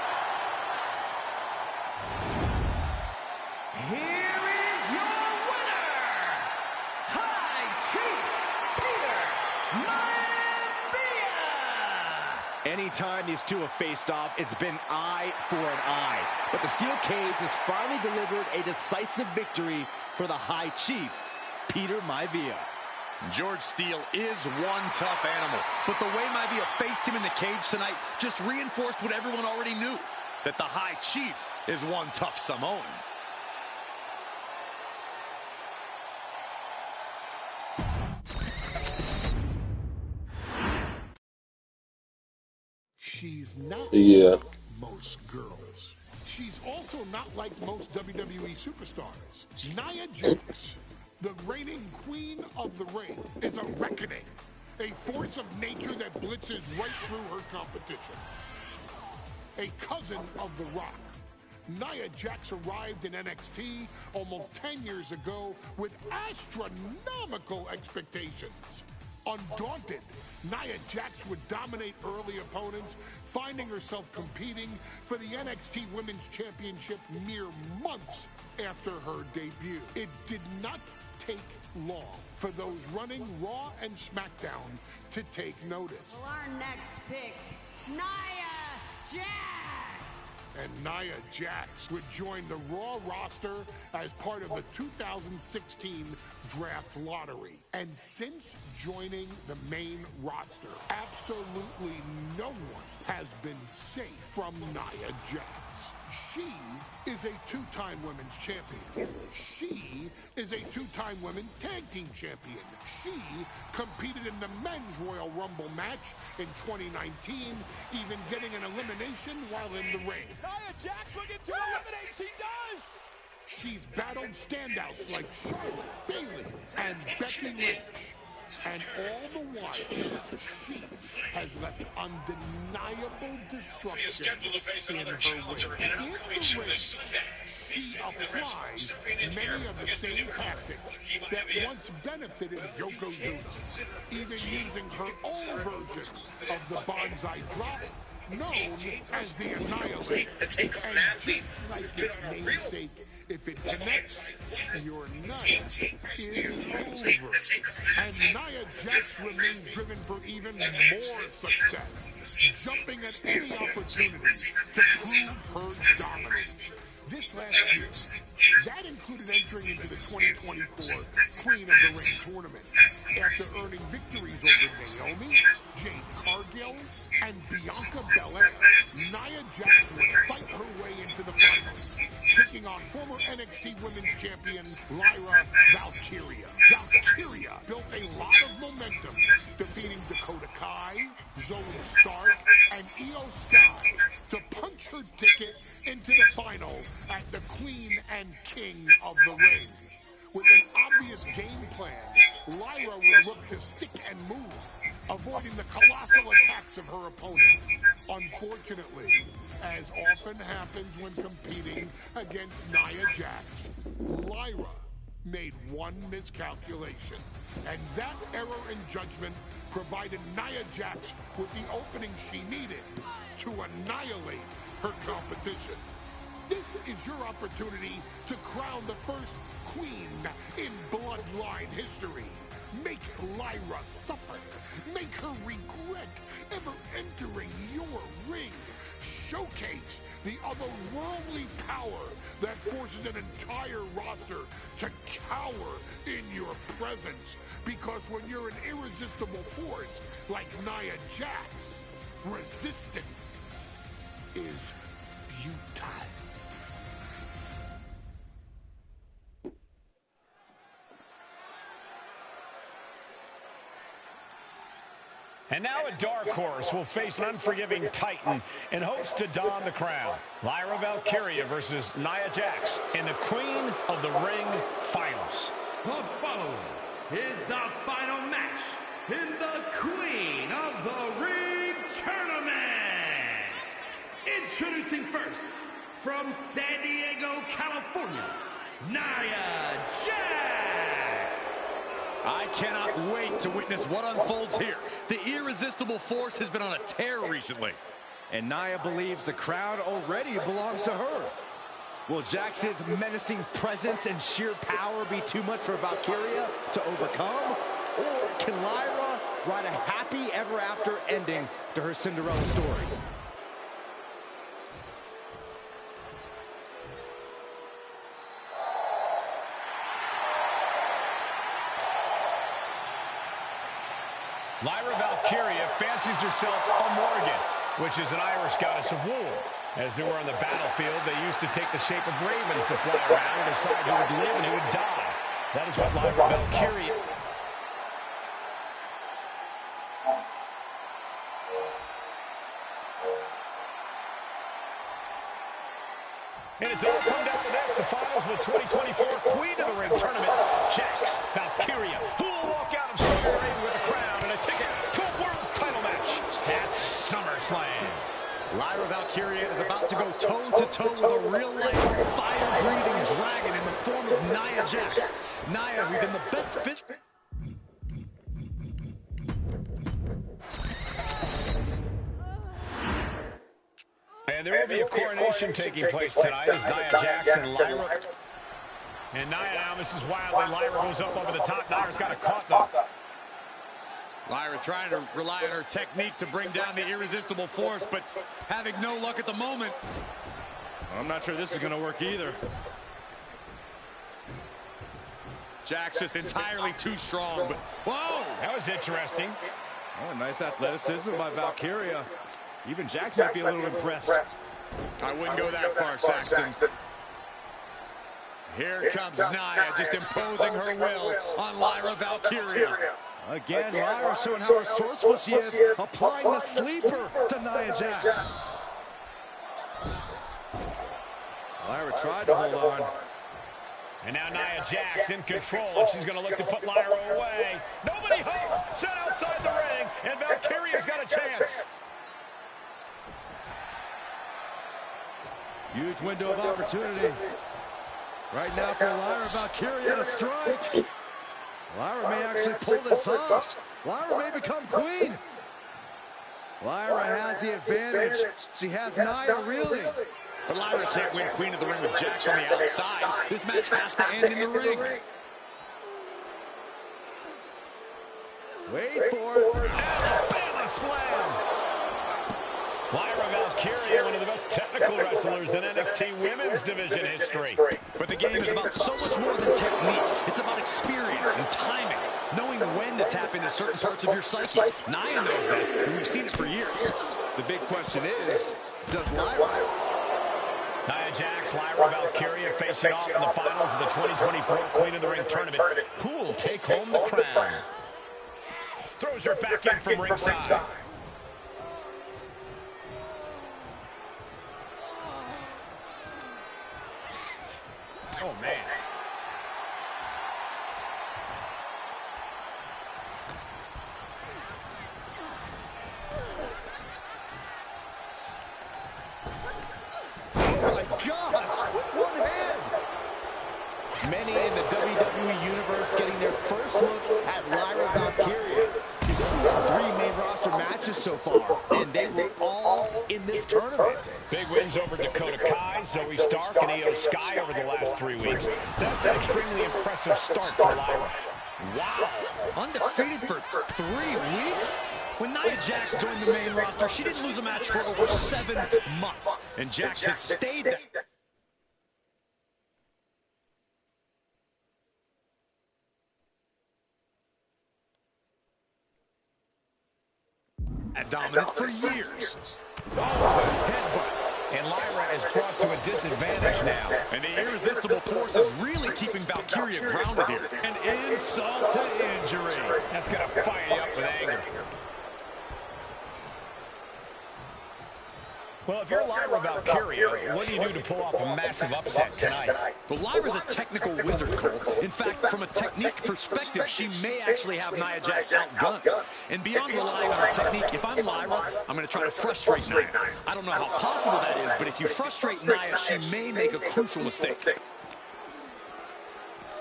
[SPEAKER 8] Here is your winner, High Chief Peter Maivia.
[SPEAKER 2] Anytime these two have faced off, it's been eye for an eye. But the steel cage has finally delivered a decisive victory for the High Chief, Peter Maivia.
[SPEAKER 1] George Steele is one tough animal, but the way Maivia faced him in the cage tonight just reinforced what everyone already knew, that the High Chief is one tough Samoan.
[SPEAKER 5] She's not
[SPEAKER 9] Yeah.
[SPEAKER 5] like most girls. She's also not like most WWE superstars. Nia Jax, the reigning queen of the ring, is a reckoning. A force of nature that blitzes right through her competition. A cousin of The Rock. Nia Jax arrived in NXT almost 10 years ago with astronomical expectations. Undaunted, Nia Jax would dominate early opponents, finding herself competing for the NXT Women's Championship mere months after her debut. It did not take long for those running Raw and SmackDown to take notice.
[SPEAKER 10] Well, our next pick, Nia Jax.
[SPEAKER 5] And Nia Jax would join the Raw roster as part of the 2016 draft lottery. And since joining the main roster, absolutely no one has been safe from Nia Jax. She is a two-time women's champion. She is a two-time women's tag team champion. She competed in the men's Royal Rumble match in 2019, even getting an elimination while in the ring.
[SPEAKER 3] Nia Jax looking to eliminate. She does.
[SPEAKER 5] She's battled standouts like Charlotte, Bayley, and Becky Lynch. And all the while, she has left undeniable destruction in her way. In the ring, she applies many of the same tactics that once benefited Yokozuna, even using her own version of the Banzai drop, known as the Annihilator. And just like its namesake, if it connects, your night is over. And Nia Jax remains driven for even more success, jumping at any opportunity to prove her dominance. This last year, that included entering into the 2024 Queen of the Ring tournament after earning victories over Naomi, Jade Cargill, and Bianca Belair. Nia Jax would fight her way into the finals, taking on former NXT Women's Champion Lyra Valkyria. Valkyria built a lot of momentum, defeating Dakota Kai, Zoe Stark, and Io Sky to punch her ticket into the final at the Queen and King of the Ring. With an obvious game plan, Lyra would look to stick and move, avoiding the colossal attacks of her opponents. Unfortunately, as often happens when competing against Nia Jax, Lyra made one miscalculation, and that error in judgment provided Nia Jax with the opening she needed to annihilate her competition. This is your opportunity to crown the first queen in Bloodline history. Make Lyra suffer. Make her regret ever entering your ring. Showcase the otherworldly power that forces an entire roster to cower in your presence. Because when you're an irresistible force like Nia Jax, resistance is futile.
[SPEAKER 3] And now a dark horse will face an unforgiving titan in hopes to don the crown. Lyra Valkyria versus Nia Jax in the Queen of the Ring Finals.
[SPEAKER 4] The following is the final match in the Queen of the Ring Tournament. Introducing first, from San Diego, California, Nia Jax.
[SPEAKER 1] I cannot wait to witness what unfolds here. The irresistible force has been on a tear recently.
[SPEAKER 2] And Nia believes the crowd already belongs to her. Will Jax's menacing presence and sheer power be too much for Valkyria to overcome? Or can Lyra write a happy ever after ending to her Cinderella story?
[SPEAKER 3] Lyra Valkyria fancies herself a Morgan, which is an Irish goddess of war. As they were on the battlefield, they used to take the shape of ravens to fly around and decide who would live and who would die. That is what Lyra Valkyria... And it's all come down to this, the finals of the 2024 Queen of the Ring Tournament. Jax Valkyria, who will walk out of Saudi Arabia with a crown and a ticket to a world title match at SummerSlam.
[SPEAKER 1] Lyra Valkyria is about to go toe-to-toe with a real-life, fire-breathing dragon in the form of Nia Jax. Nia, who's in the best fit...
[SPEAKER 3] And there will be a coronation taking place tonight as Nia Jax and Lyra. And Nia now misses wildly. Lyra goes up over the top. Nia's got a caught though.
[SPEAKER 1] Lyra trying to rely on her technique to bring down the irresistible force, but having no luck at the moment.
[SPEAKER 2] I'm not sure this is going to work either.
[SPEAKER 1] Jax just entirely too strong, but whoa!
[SPEAKER 3] That was interesting.
[SPEAKER 2] Oh, nice athleticism by Valkyria. Even Jax might be a little impressed.
[SPEAKER 1] I wouldn't go that far, Saxton. Here comes Nia, just imposing her will on Lyra Valkyria.
[SPEAKER 2] Again, Lyra showing how resourceful she is, applying the sleeper to Nia Jax. Lyra tried to hold on.
[SPEAKER 3] And now Nia Jax in control, and she's going to look to put Lyra away. Nobody home, set outside the ring, and Valkyria's got a chance.
[SPEAKER 2] Huge window of opportunity. Right now for Lyra Valkyria to strike. Lyra may actually pull this off. Lyra may become queen. Lyra has the advantage. She has Nia reeling.
[SPEAKER 1] But Lyra can't win Queen of the Ring with Jax on the outside. This match has to end in the ring.
[SPEAKER 2] Wait for it.
[SPEAKER 3] Alabama slam. Lyra Valkyria, one of the best technical wrestlers in NXT Women's Division history.
[SPEAKER 1] But the game is about so much more than technique. It's about experience and timing, knowing when to tap into certain parts of your psyche. Nia knows this, and we've seen it for years.
[SPEAKER 2] The big question is, does Lyra?
[SPEAKER 3] Nia Jax, Lyra Valkyria facing off in the finals of the 2024 Queen of the Ring Tournament. Who will take home the crown? Throws her back in from ringside. Oh, man.
[SPEAKER 2] Oh, my gosh. With one hand. Many in the WWE Universe getting their first look at Lyra Valkyria. She's only won 3 main roster matches so far, and they were all in this tournament.
[SPEAKER 3] Big wins over Dakota Kai, Zoe Stark, and Io Sky over the last 3 weeks. That's an extremely impressive start for Lyra.
[SPEAKER 1] Wow, undefeated for 3 weeks? When Nia Jax joined the main roster, she didn't lose a match for over 7 months. And Jax has stayed there. Dominant for years. Oh, headbutt.
[SPEAKER 3] And Lyra is brought to a disadvantage now.
[SPEAKER 1] And the irresistible force is really keeping Valkyria grounded here. An insult to injury.
[SPEAKER 3] That's going to fire you up with anger. Well, if you're Lyra Valkyria, what do you do to pull off a massive upset tonight?
[SPEAKER 1] Well, Lyra's a technical wizard, Cole. In fact, from a technique perspective, she may actually have Nia Jax outgunned. And beyond relying on her technique, if I'm Lyra, I'm going to try to frustrate Nia. I don't know how possible that is, but if you frustrate Nia, she may make a crucial mistake.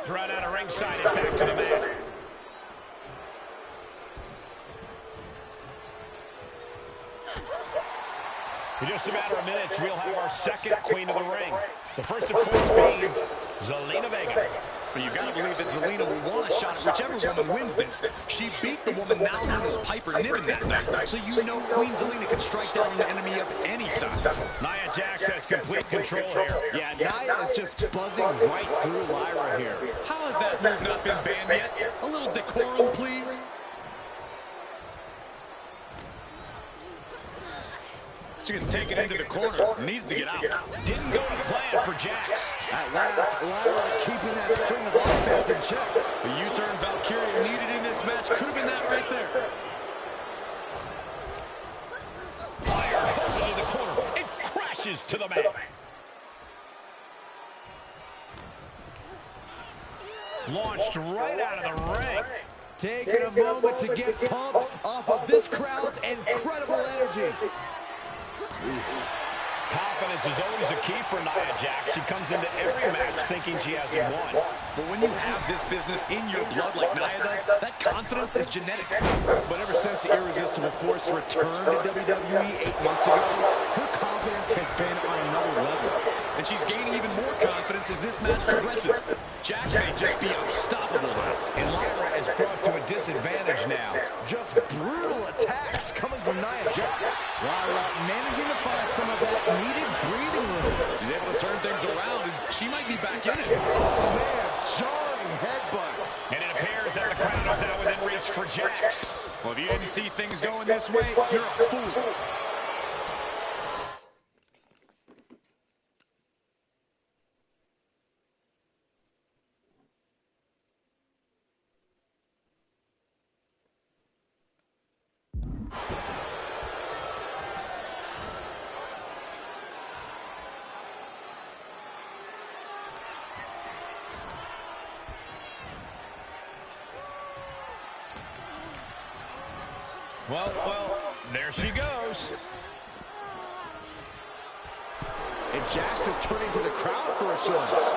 [SPEAKER 3] Run out of ringside and back to the mat. In just a matter of minutes, we'll have our second Queen of the Ring. The first, of course, being Zelina Vega.
[SPEAKER 1] But you've got to believe that Zelina will want a shot at whichever woman wins this. She beat the woman now known as Piper Niven that night, so you know Queen Zelina can strike down an enemy of any size.
[SPEAKER 3] Nia Jax has complete control here.
[SPEAKER 2] Yeah, Nia is just buzzing right through Lyra here.
[SPEAKER 1] How has that move not been banned yet? A little decorum, please. She gets taken into the corner. Needs to get out.
[SPEAKER 3] Didn't go to plan for Jax.
[SPEAKER 2] At last, Lyra keeping that string of offense in check.
[SPEAKER 1] The U-turn Valkyria needed in this match. Could have been that right there.
[SPEAKER 3] Fire into the corner. It crashes to the mat. Launched right out of the ring.
[SPEAKER 2] Taking a moment to get pumped off of this crowd's incredible energy.
[SPEAKER 3] Confidence is always a key for Nia Jax. She comes into every match thinking she hasn't won.
[SPEAKER 1] But when you have this business in your blood like Nia does, that confidence is genetic.
[SPEAKER 2] But ever since the irresistible force returned to WWE 8 months ago, her confidence has been on another level.
[SPEAKER 1] And she's gaining even more confidence as this match progresses. Jax may just be unstoppable now.
[SPEAKER 3] And Lyra is brought to a disadvantage now.
[SPEAKER 2] Just brutal attacks coming from Nia Jax. Lyra managing to find some of that needed breathing room.
[SPEAKER 1] She's able to turn things around, and she might be back in it.
[SPEAKER 2] Oh, man, jarring headbutt.
[SPEAKER 3] And it appears that the crowd is now within reach for Jax.
[SPEAKER 1] Well, if you didn't see things going this way, you're a fool.
[SPEAKER 3] Well, there she goes.
[SPEAKER 2] And Jax is turning to the crowd for assurance.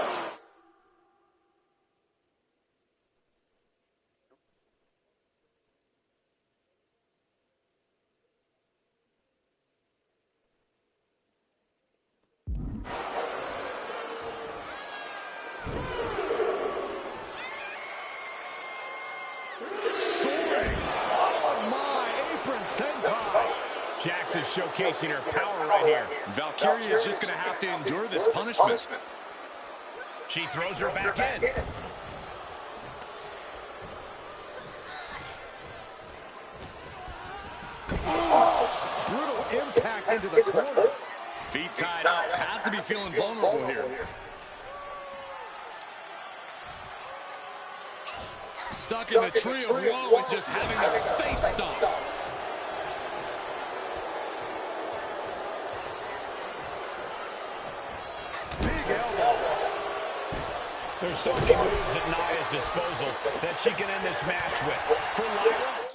[SPEAKER 3] Jax is showcasing her power right here.
[SPEAKER 1] Valkyria is just going to have to endure this punishment.
[SPEAKER 3] She throws her back in.
[SPEAKER 2] Brutal impact into the corner.
[SPEAKER 1] Feet tied up. Has to be feeling vulnerable here. Stuck in the tree of woe and just having their face stomped.
[SPEAKER 3] There's so many moves at Nia's disposal that she can end this match with. For Lyra,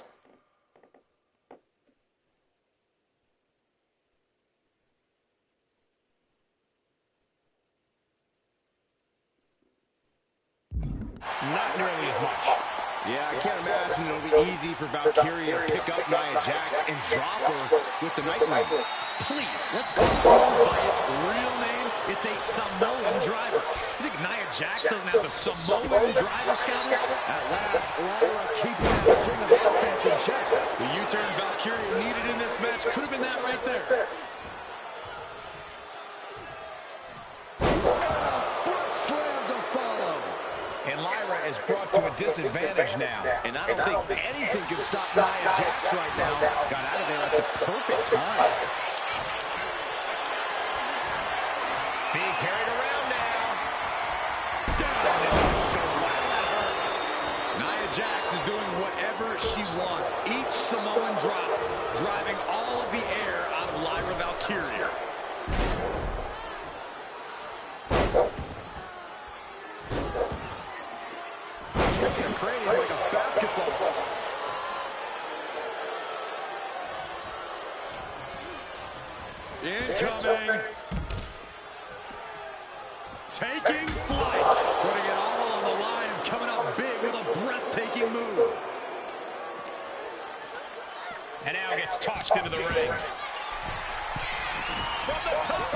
[SPEAKER 3] not nearly as much.
[SPEAKER 2] Yeah, I can't imagine it'll be easy for Valkyria to pick up Nia Jax and drop her with the Nightwing.
[SPEAKER 1] Please, let's call the move by its real name. It's a Samoan driver. You think Nia Jax doesn't have the Samoan driver scouting?
[SPEAKER 2] At last, Lyra keeping that string of offense in check.
[SPEAKER 1] The U-turn Valkyria needed in this match could have been that right there.
[SPEAKER 3] And Lyra is brought to a disadvantage now.
[SPEAKER 2] And I don't think anything can stop Nia Jax right now. Got out of there at the perfect time.
[SPEAKER 3] Being carried around now.
[SPEAKER 1] Down in the shoulder. Nia Jax is doing whatever she wants. Each Samoan drop driving all of the air out of Lyra Valkyria.
[SPEAKER 2] Cranium like a basketball.
[SPEAKER 1] Incoming. Taking flight. Putting it all on the line and coming up big with a breathtaking move.
[SPEAKER 3] And now gets tossed into the ring. From the top.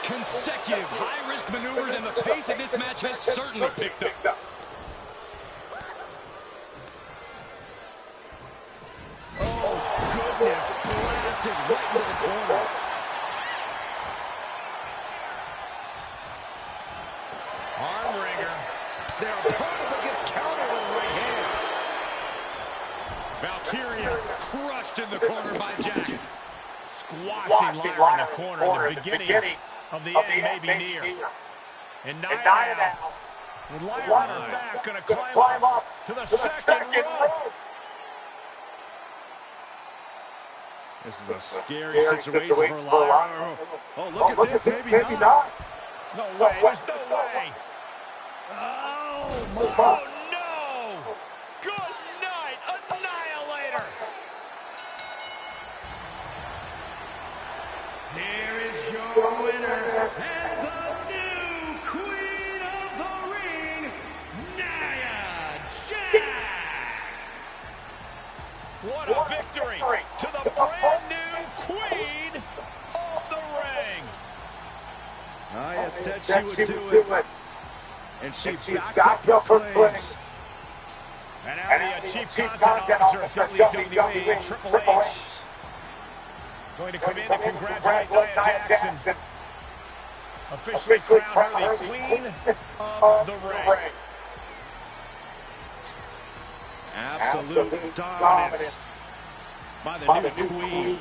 [SPEAKER 1] Consecutive high-risk maneuvers, and the pace of this match has certainly picked up.
[SPEAKER 2] Oh, goodness. Blasted right into the corner.
[SPEAKER 3] Arm wringer.
[SPEAKER 2] Their opponent gets countered with a right hand.
[SPEAKER 1] Valkyria crushed in the corner by Jax.
[SPEAKER 3] Squashing Lyra in the corner. The beginning of the end may be near. And Nia now, with Lyra on her back, going to climb up to the second rope.
[SPEAKER 1] This is a scary situation for Lyra. Oh, look at this. Maybe not.
[SPEAKER 3] No way. There's no way. Oh, no. Good night, Annihilator.
[SPEAKER 4] Here is your winner and the new Queen of the Ring, Nia Jax.
[SPEAKER 3] What a victory to the brand new Queen of the Ring.
[SPEAKER 2] Nia said she would do it. And she backed up her claims.
[SPEAKER 3] And now the Chief Content Officer of WWE, Triple H, going to come in to congratulate Nia Jax, officially crown her the Queen of the Ring.
[SPEAKER 1] Absolute dominance by the new Queen.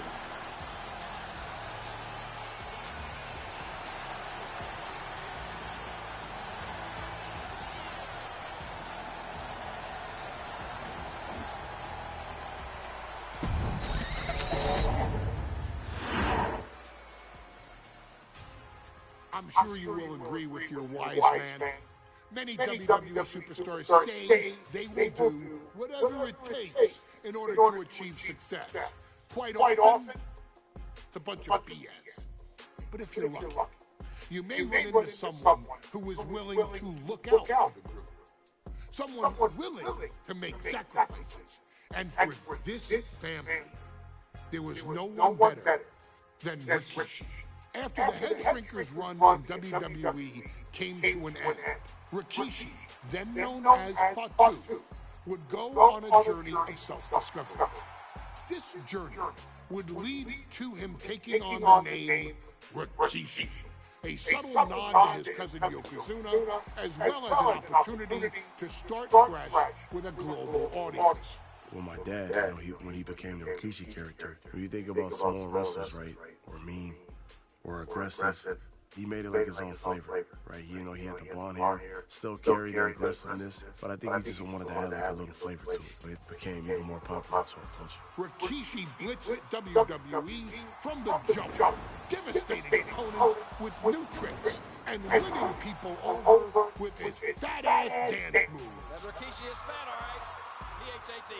[SPEAKER 5] I'm sure you will agree with your wise man. Many WWE superstars say they will do whatever it takes in order to achieve success. Quite often, it's a bunch of BS. But if you're lucky, you may run into someone who is willing to look out for the group. Someone willing to make sacrifices. And for this family, there was no one better than Rikishi. After the Head Shrinkers run in WWE came to an end, Rikishi, then known as Fatu, would go on a journey of self-discovery. This journey would lead to him taking on the name Rikishi, a subtle nod to his cousin Yokozuna, as well as an opportunity to start fresh with a global audience.
[SPEAKER 11] Well, my dad, when he became the Rikishi character, when you think about Samoan wrestlers, right, or mean, or aggressive, he made it like his own flavor, right? He had the blonde hair, still carried the aggressiveness, but I think he just wanted to add like a little flavor to it. It became even more popular to our culture.
[SPEAKER 5] Rikishi blitzed WWE from the jump, devastating opponents with new tricks and winning people over with his fat-ass dance moves.
[SPEAKER 12] That Rikishi is fat, all right. P-H-A-T.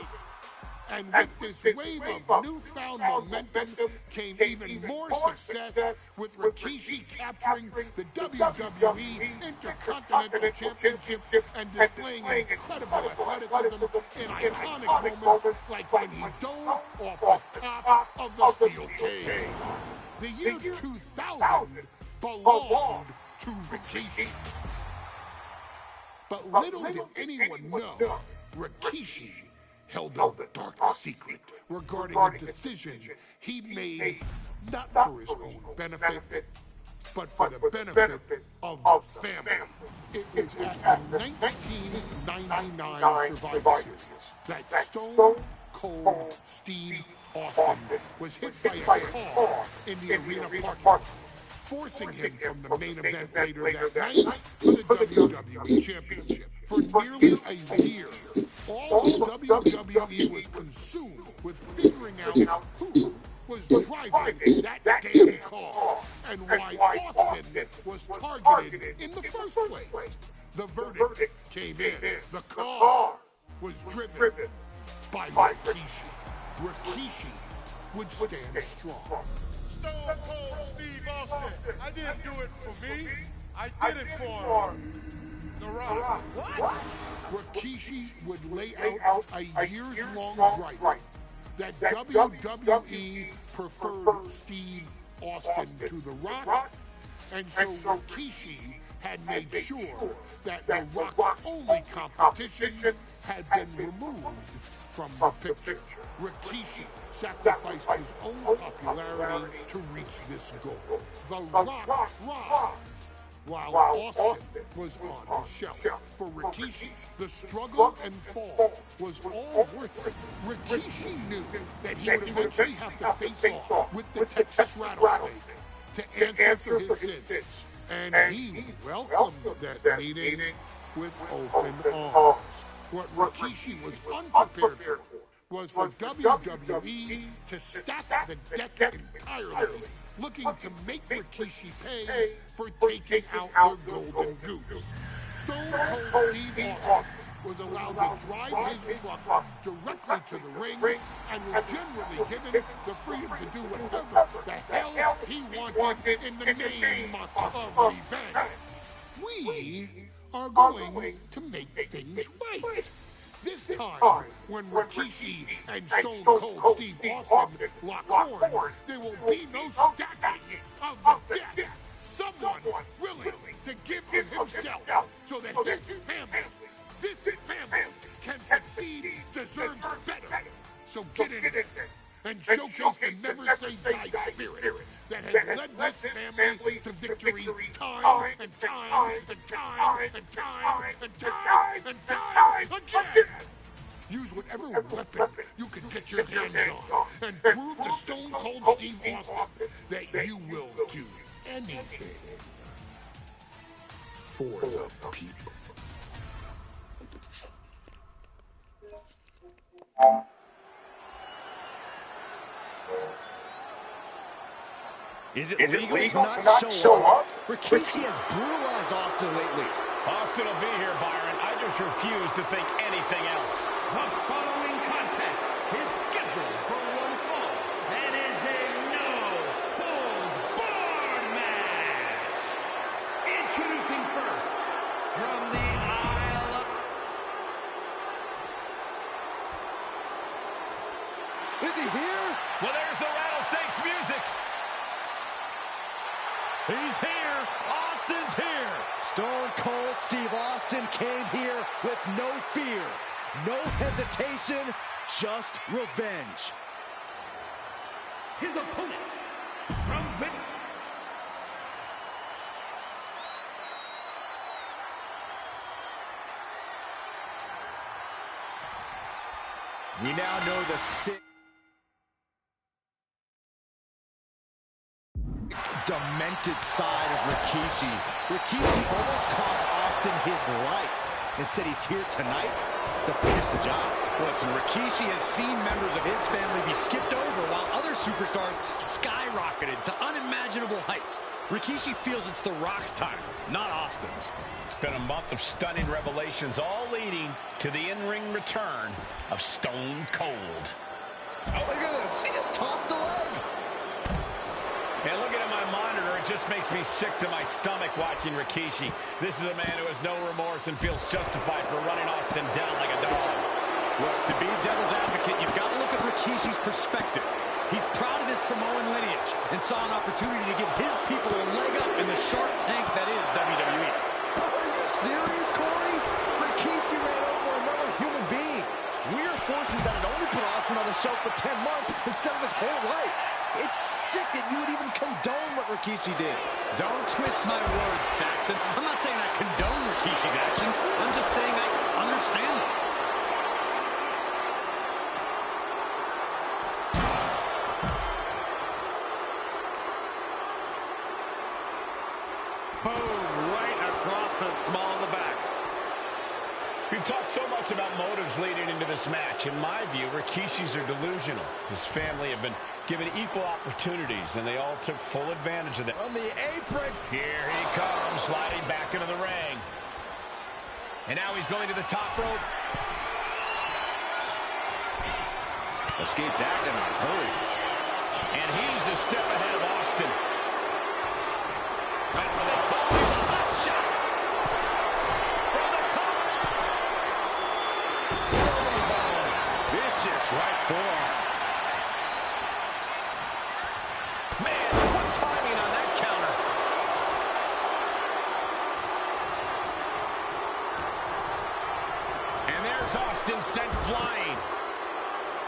[SPEAKER 5] And with this wave of newfound momentum came even more success with Rikishi capturing the WWE Intercontinental Championship and displaying incredible athleticism in iconic moments like when he dove off the top of the steel cage. The year 2000 belonged to Rikishi. But little did anyone know, Rikishi held a dark secret regarding a decision he made not for his own benefit, but for the benefit of the family. It was at the 1999 Survivor Series that Stone Cold Steve Austin was hit by a car in the arena parking lot, forcing him from the main event later that night for the WWE Championship. For nearly a year, all of WWE was consumed with figuring out who was driving that damn car and why Austin was targeted in the first place. The verdict came in. The car was driven by Rikishi. Rikishi would stand strong.
[SPEAKER 6] Stone Cold Steve Austin. I didn't do it for me. I did it for The Rock.
[SPEAKER 5] What? Rikishi would lay out a years-long gripe that WWE preferred Steve Austin to The Rock, and so Rikishi had made sure that The Rock's only competition had been removed from the picture. Rikishi sacrificed his own popularity to reach this goal. The Rock robbed, while Austin was on the shelf. For Rikishi, the struggle and fall was all worth it. Rikishi knew that he would eventually have to face off with the Texas Rattlesnake to answer for his sins. And he welcomed that meeting with open arms. What Rikishi was unprepared for was for WWE to stack the deck entirely, looking to make Rikishi pay for taking out their golden goose. Stone Cold Steve Austin was allowed to drive his truck directly to the ring and was generally given the freedom to do whatever the hell he wanted in the name of revenge. We are going to make things right. This time, when Rikishi and Stone Cold Steve Austin lock horns, there will be no stacking of the deck. Someone willing to give of himself so that this family can succeed deserves better. So get in there and showcase the never-say-die spirit that has led this family to victory time and time and time and time and time and time again. Use whatever weapon you can get your hands on and prove to Stone Cold Steve Austin that you will do anything for the people.
[SPEAKER 2] Is it legal to not show up? Rikishi has brutalized Austin lately.
[SPEAKER 3] Austin will be here, Byron. I just refuse to think anything else.
[SPEAKER 4] The following contest is scheduled for one fall and is a no-holds-barred match. Introducing first, from the Isle of...
[SPEAKER 2] Is he here?
[SPEAKER 3] Well, there's the Rattlesnake's music.
[SPEAKER 2] He's here. Austin's here. Stone Cold Steve Austin came here with no fear, no hesitation, just revenge.
[SPEAKER 4] His opponent, from the...
[SPEAKER 2] We now know the sick, demented side of Rikishi. Rikishi almost cost Austin his life. Instead, he's here tonight to finish the job.
[SPEAKER 1] Listen, Rikishi has seen members of his family be skipped over while others superstars skyrocketed to unimaginable heights. Rikishi feels it's The Rock's time, not Austin's.
[SPEAKER 3] It's been a month of stunning revelations, all leading to the in-ring return of Stone Cold.
[SPEAKER 2] Oh, look at this. He just tossed the leg.
[SPEAKER 3] And looking at my monitor, it just makes me sick to my stomach watching Rikishi. This is a man who has no remorse and feels justified for running Austin down like a dog.
[SPEAKER 1] Look, to be devil's advocate, you've got to look at Rikishi's perspective. He's proud of his Samoan lineage and saw an opportunity to give his people a leg up in the Shark Tank that is WWE.
[SPEAKER 2] Are you serious, Corey? Rikishi ran over another human being. Weird forces that had only put Austin on the show for 10 months instead of his whole life. It's sick that you would even condone what Rikishi did.
[SPEAKER 1] Don't twist my words, Saxton. I'm not saying I condone Rikishi's action. I'm just saying I understand them. Boom, right across the small of the back.
[SPEAKER 3] We've talked so much about motives leading into this match. In my view, Rikishi's are delusional. His family have been given equal opportunities, and they all took full advantage of that.
[SPEAKER 2] On the apron.
[SPEAKER 3] Here he comes, sliding back into the ring. And now he's going to the top rope.
[SPEAKER 2] Escaped that in a hurry.
[SPEAKER 3] And he's a step ahead of Austin. That's what they call it, a hot shot. From the top.
[SPEAKER 1] Vicious right forearm.
[SPEAKER 3] Man, what timing on that counter. And there's Austin sent flying.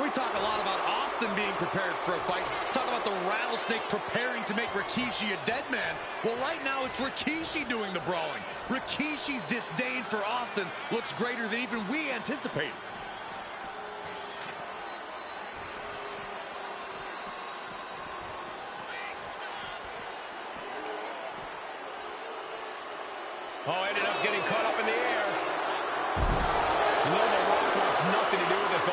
[SPEAKER 1] We talk a lot about Austin being prepared for a fight. Talk about the rattlesnake preparing to make Rikishi a dead man. Well, right now it's Rikishi doing the brawling. Rikishi's disdain for Austin looks greater than even we anticipated.
[SPEAKER 3] Oh, ended up getting caught up in the air. No, The Rock wants nothing to do with this.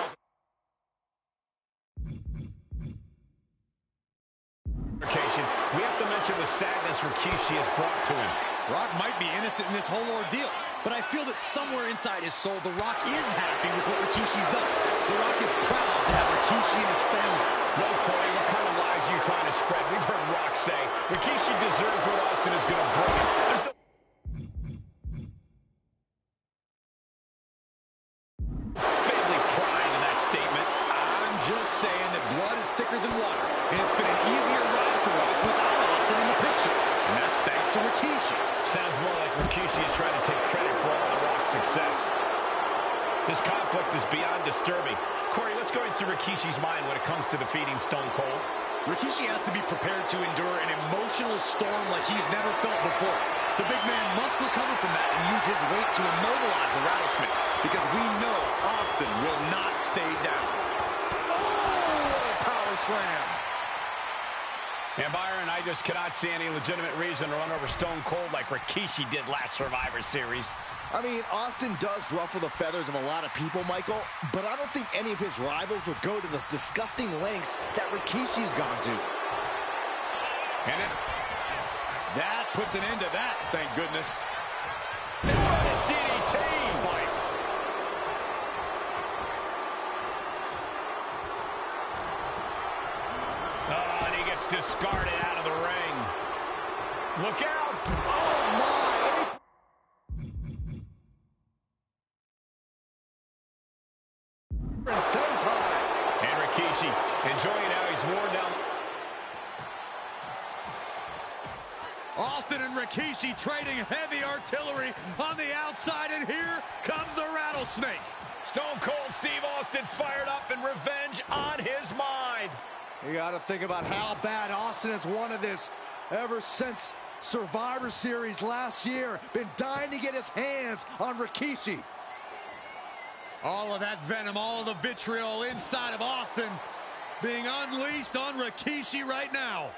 [SPEAKER 3] We have to mention the sadness Rikishi has brought to him.
[SPEAKER 1] Rock might be innocent in this whole ordeal, but I feel that somewhere inside his soul, The Rock is happy with what Rikishi's done. The Rock is proud to have Rikishi and his family.
[SPEAKER 3] Well, Corey, what kind of lies are you trying to spread? We've heard Rock say Rikishi deserves what Austin is going to bring him. There's no family pride in that statement.
[SPEAKER 1] I'm just saying that blood is thicker than water, and it's been an easier ride for Rock without Austin in the picture. And that's thanks to Rikishi.
[SPEAKER 3] Sounds more like Rikishi is trying to take credit for all of The Rock's success. This conflict is beyond disturbing. Corey, let's go into Rikishi's mind when it comes to defeating Stone Cold.
[SPEAKER 1] Rikishi has to be prepared to endure an emotional storm like he's never felt before. The big man must recover from that and use his weight to immobilize the rattlesnake, because we know Austin will not stay down.
[SPEAKER 2] Oh, what a power slam.
[SPEAKER 3] And Byron, I just cannot see any legitimate reason to run over Stone Cold like Rikishi did last Survivor Series.
[SPEAKER 2] I mean, Austin does ruffle the feathers of a lot of people, Michael, but I don't think any of his rivals would go to the disgusting lengths that Rikishi's gone to.
[SPEAKER 1] And that puts an end to that, thank goodness.
[SPEAKER 3] And what a DDT! Oh, and he gets discarded out of the ring. Look out!
[SPEAKER 2] Oh, my!
[SPEAKER 3] And Rikishi enjoying how he's worn down.
[SPEAKER 1] Austin and Rikishi trading heavy artillery on the outside, and here comes the rattlesnake.
[SPEAKER 3] Stone Cold Steve Austin fired up and revenge on his mind.
[SPEAKER 2] You got to think about how bad Austin has wanted this ever since Survivor Series last year. Been dying to get his hands on Rikishi.
[SPEAKER 1] All of that venom, all of the vitriol inside of Austin being unleashed on Rikishi right now.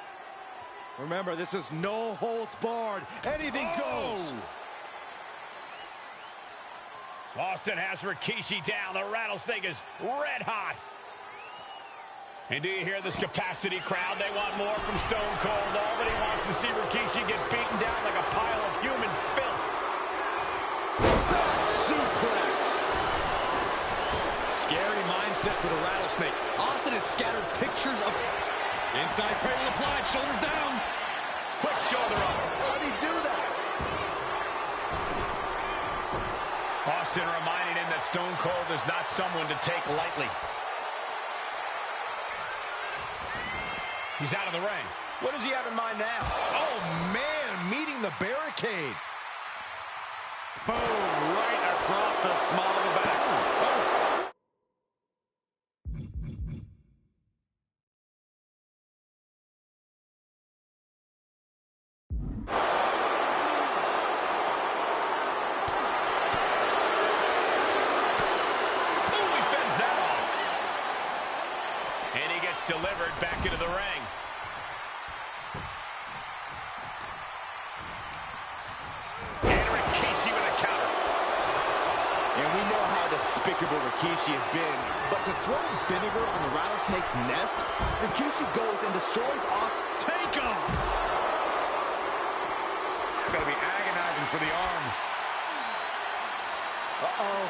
[SPEAKER 2] Remember, this is no holds barred. Anything goes.
[SPEAKER 3] Austin has Rikishi down. The rattlesnake is red hot. And do you hear this capacity crowd? They want more from Stone Cold. Nobody wants to see Rikishi get beaten down like a pile of human filth.
[SPEAKER 2] Back suplex.
[SPEAKER 1] Scary mindset for the Rattlesnake. Austin has scattered pictures of inside cradle applied, shoulders down.
[SPEAKER 3] Quick shoulder up.
[SPEAKER 2] How did he do that?
[SPEAKER 3] Austin reminding him that Stone Cold is not someone to take lightly. He's out of the ring.
[SPEAKER 2] What does he have in mind now? Oh, man, meeting the barricade.
[SPEAKER 1] Boom, right across the small of the back. Oh.
[SPEAKER 3] Delivered back into the ring. And Rikishi with a counter.
[SPEAKER 2] And we know how despicable Rikishi has been, but to throw vinegar on the Rattlesnake's nest, Rikishi goes and destroys off.
[SPEAKER 1] Take off! Gotta be agonizing for the arm. Uh-oh.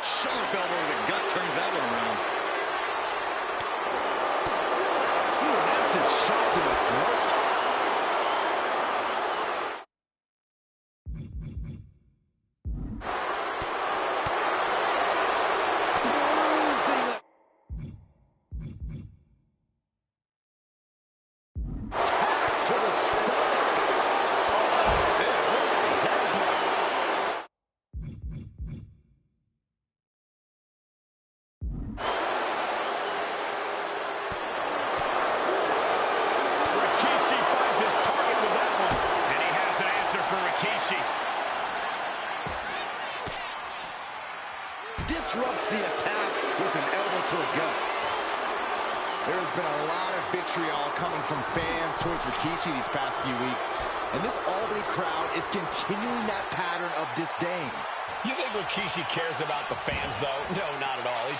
[SPEAKER 1] Sharp elbow to the gut turns that one around.
[SPEAKER 2] Shot to the throat. Tap to the stomach. Disrupts the attack with an elbow to the gut. There's been a lot of vitriol coming from fans towards Rikishi these past few weeks, and this Albany crowd is continuing that pattern of disdain.
[SPEAKER 3] You think Rikishi cares about the fans, though? No, not at all.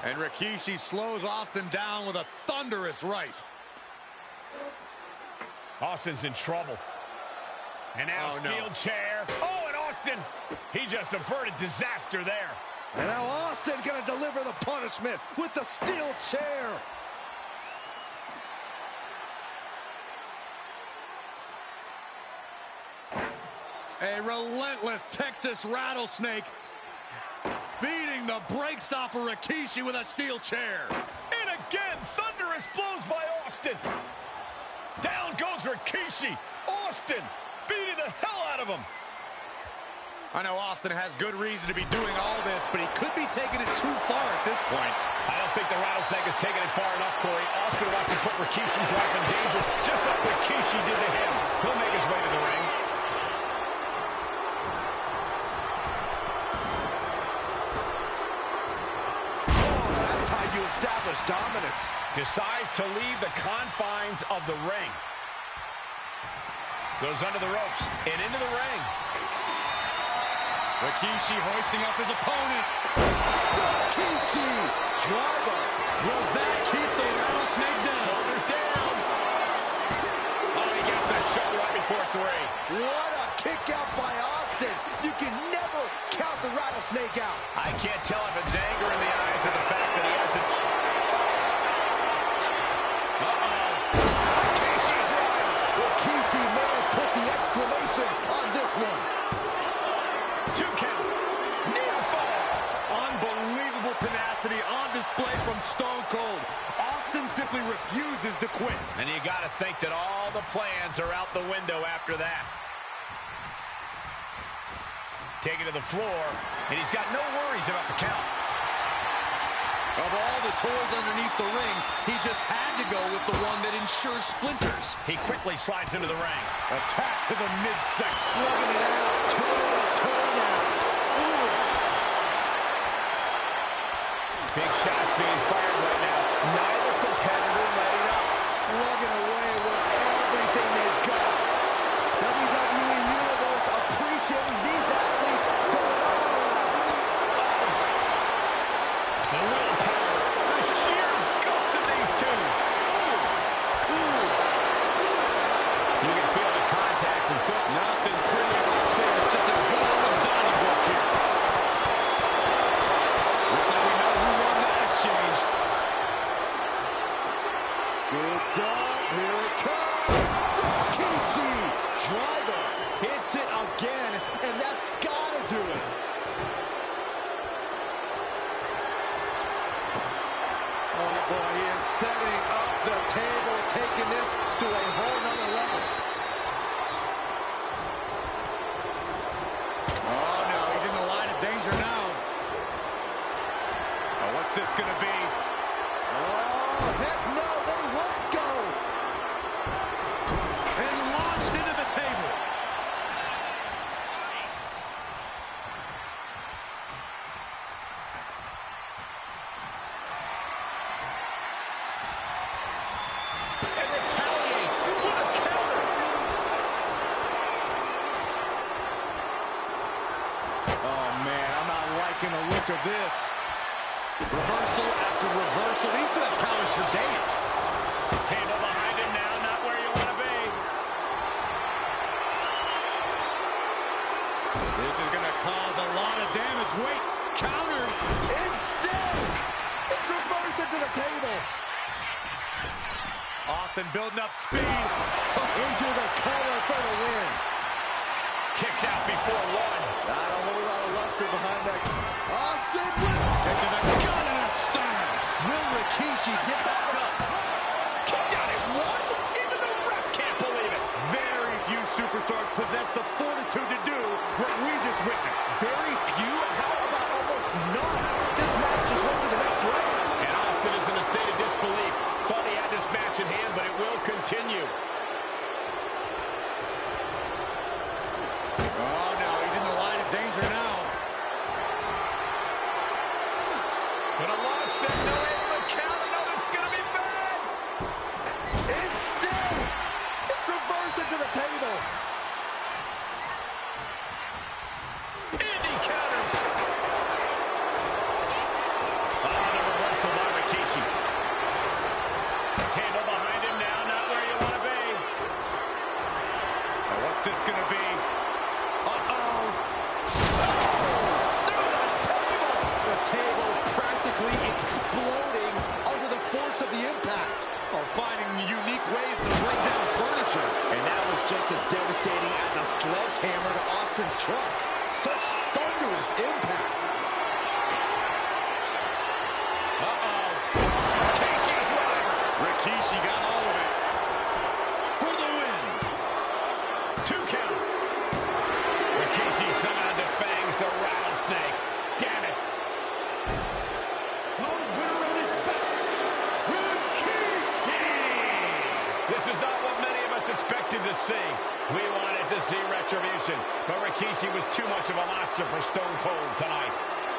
[SPEAKER 1] And Rikishi slows Austin down with a thunderous right.
[SPEAKER 3] Austin's in trouble. And now steel chair. Oh, and Austin, he just averted disaster there.
[SPEAKER 2] And now Austin gonna deliver the punishment with the steel chair.
[SPEAKER 1] A relentless Texas Rattlesnake beating the brakes off of Rikishi with a steel chair.
[SPEAKER 3] And again, thunderous blows by Austin. Down goes Rikishi. Austin beating the hell out of him.
[SPEAKER 1] I know Austin has good reason to be doing all this, but he could be taking it too far at this point.
[SPEAKER 3] I don't think the Rattlesnake has taken it far enough, Corey. Austin wants to put Rikishi's life in danger, just like Rikishi did to him. He'll make his way to the ring.
[SPEAKER 2] Oh, that's how you establish dominance.
[SPEAKER 3] Decides to leave the confines of the ring. Goes under the ropes and into the ring.
[SPEAKER 1] Rikishi hoisting up his opponent.
[SPEAKER 2] Rikishi driver.
[SPEAKER 1] Will that keep the Rattlesnake down?
[SPEAKER 3] Shoulders down. Oh, he gets the shoulder up before 3.
[SPEAKER 2] What a kick out by Austin. You can never count the Rattlesnake out.
[SPEAKER 3] I can't tell if it's anger in the eyes or the fact that he hasn't.
[SPEAKER 2] Rikishi's right. Rikishi may have put the exclamation on this one.
[SPEAKER 3] 2 count. Near fall.
[SPEAKER 1] Unbelievable tenacity on display from Stone Cold. Austin simply refuses to quit.
[SPEAKER 3] And you got to think that all the plans are out the window after that. Taken to the floor, and he's got no worries about the count.
[SPEAKER 1] Of all the toys underneath the ring, he just had to go with the one that ensures splinters.
[SPEAKER 3] He quickly slides into the ring.
[SPEAKER 1] Attack to the midsection.
[SPEAKER 2] Slugging it out. Turn out.
[SPEAKER 3] Big shots being fired right now. Neither competitor letting up.
[SPEAKER 2] Slugging away with everything they've got. WWE Universe appreciating these athletes going all out.
[SPEAKER 3] The willpower, the sheer
[SPEAKER 2] Scooped up. Here it comes. Rikishi driver hits it again, and that's got to do it.
[SPEAKER 1] Oh, boy, he is setting up the table, taking this to a whole nother level. Oh, no, he's in the line of danger now. Oh, what's this going to be?
[SPEAKER 2] Oh, heck no, they won't go.
[SPEAKER 1] And launched into the table.
[SPEAKER 3] And retaliates. What a counter.
[SPEAKER 2] Oh, man, I'm not liking the look of this.
[SPEAKER 1] Reversal after reversal. These two have counters for days.
[SPEAKER 3] Table behind him now, not where you want to be.
[SPEAKER 1] This is going to cause a lot of damage. Wait, countered.
[SPEAKER 2] Instead, it's reversed into the table.
[SPEAKER 1] Austin building up speed.
[SPEAKER 2] Into the corner for the win.
[SPEAKER 3] Kicks out before one.
[SPEAKER 2] Not a whole lot of luster behind that. Austin with
[SPEAKER 1] Into the gun and a stern. Will Rikishi get back up?
[SPEAKER 3] Kicked out at one. Even the ref can't believe it.
[SPEAKER 1] Very few superstars possess the fortitude to do what we just witnessed.
[SPEAKER 2] very few. How about almost none? This match just went to the next round.
[SPEAKER 3] And Austin is in a state of disbelief. Thought he had this match in hand, but it will continue.
[SPEAKER 1] Oh, no, he's in the line of danger now.
[SPEAKER 3] Gonna launch them, no able to counter. No, this is gonna be bad.
[SPEAKER 2] Instead, it's reversed into the table.
[SPEAKER 3] Indy counters. Oh, the reversal by Rikishi. Table behind him now, not where you want to be.
[SPEAKER 1] Now, what's this going to be? Uh-oh.
[SPEAKER 2] Through the table. The table practically exploding under the force of the impact.
[SPEAKER 1] Oh, finding unique ways to break down furniture.
[SPEAKER 2] And that was just as devastating as a sledgehammer to Austin's truck. Such thunderous impact.
[SPEAKER 3] Uh-oh. Rikishi's right.
[SPEAKER 1] Rikishi got all of it. For the win.
[SPEAKER 3] 2 count. Rikishi somehow defangs the rattlesnake. Damn it.
[SPEAKER 4] The winner of this bout, Rikishi!
[SPEAKER 3] This is not what many of us expected to see. We wanted to see retribution, but Rikishi was too much of a monster for Stone Cold tonight.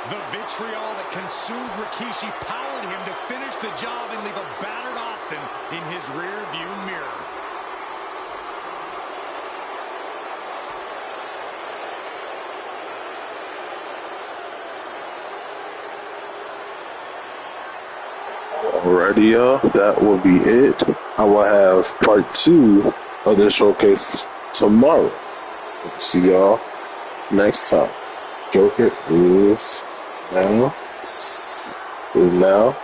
[SPEAKER 1] The vitriol that consumed Rikishi powered him to finish the job and leave a battered Austin in his rear-view mirror.
[SPEAKER 9] Alrighty, y'all. That will be it. I will have part 2 of this showcase tomorrow. See y'all next time. Joker is now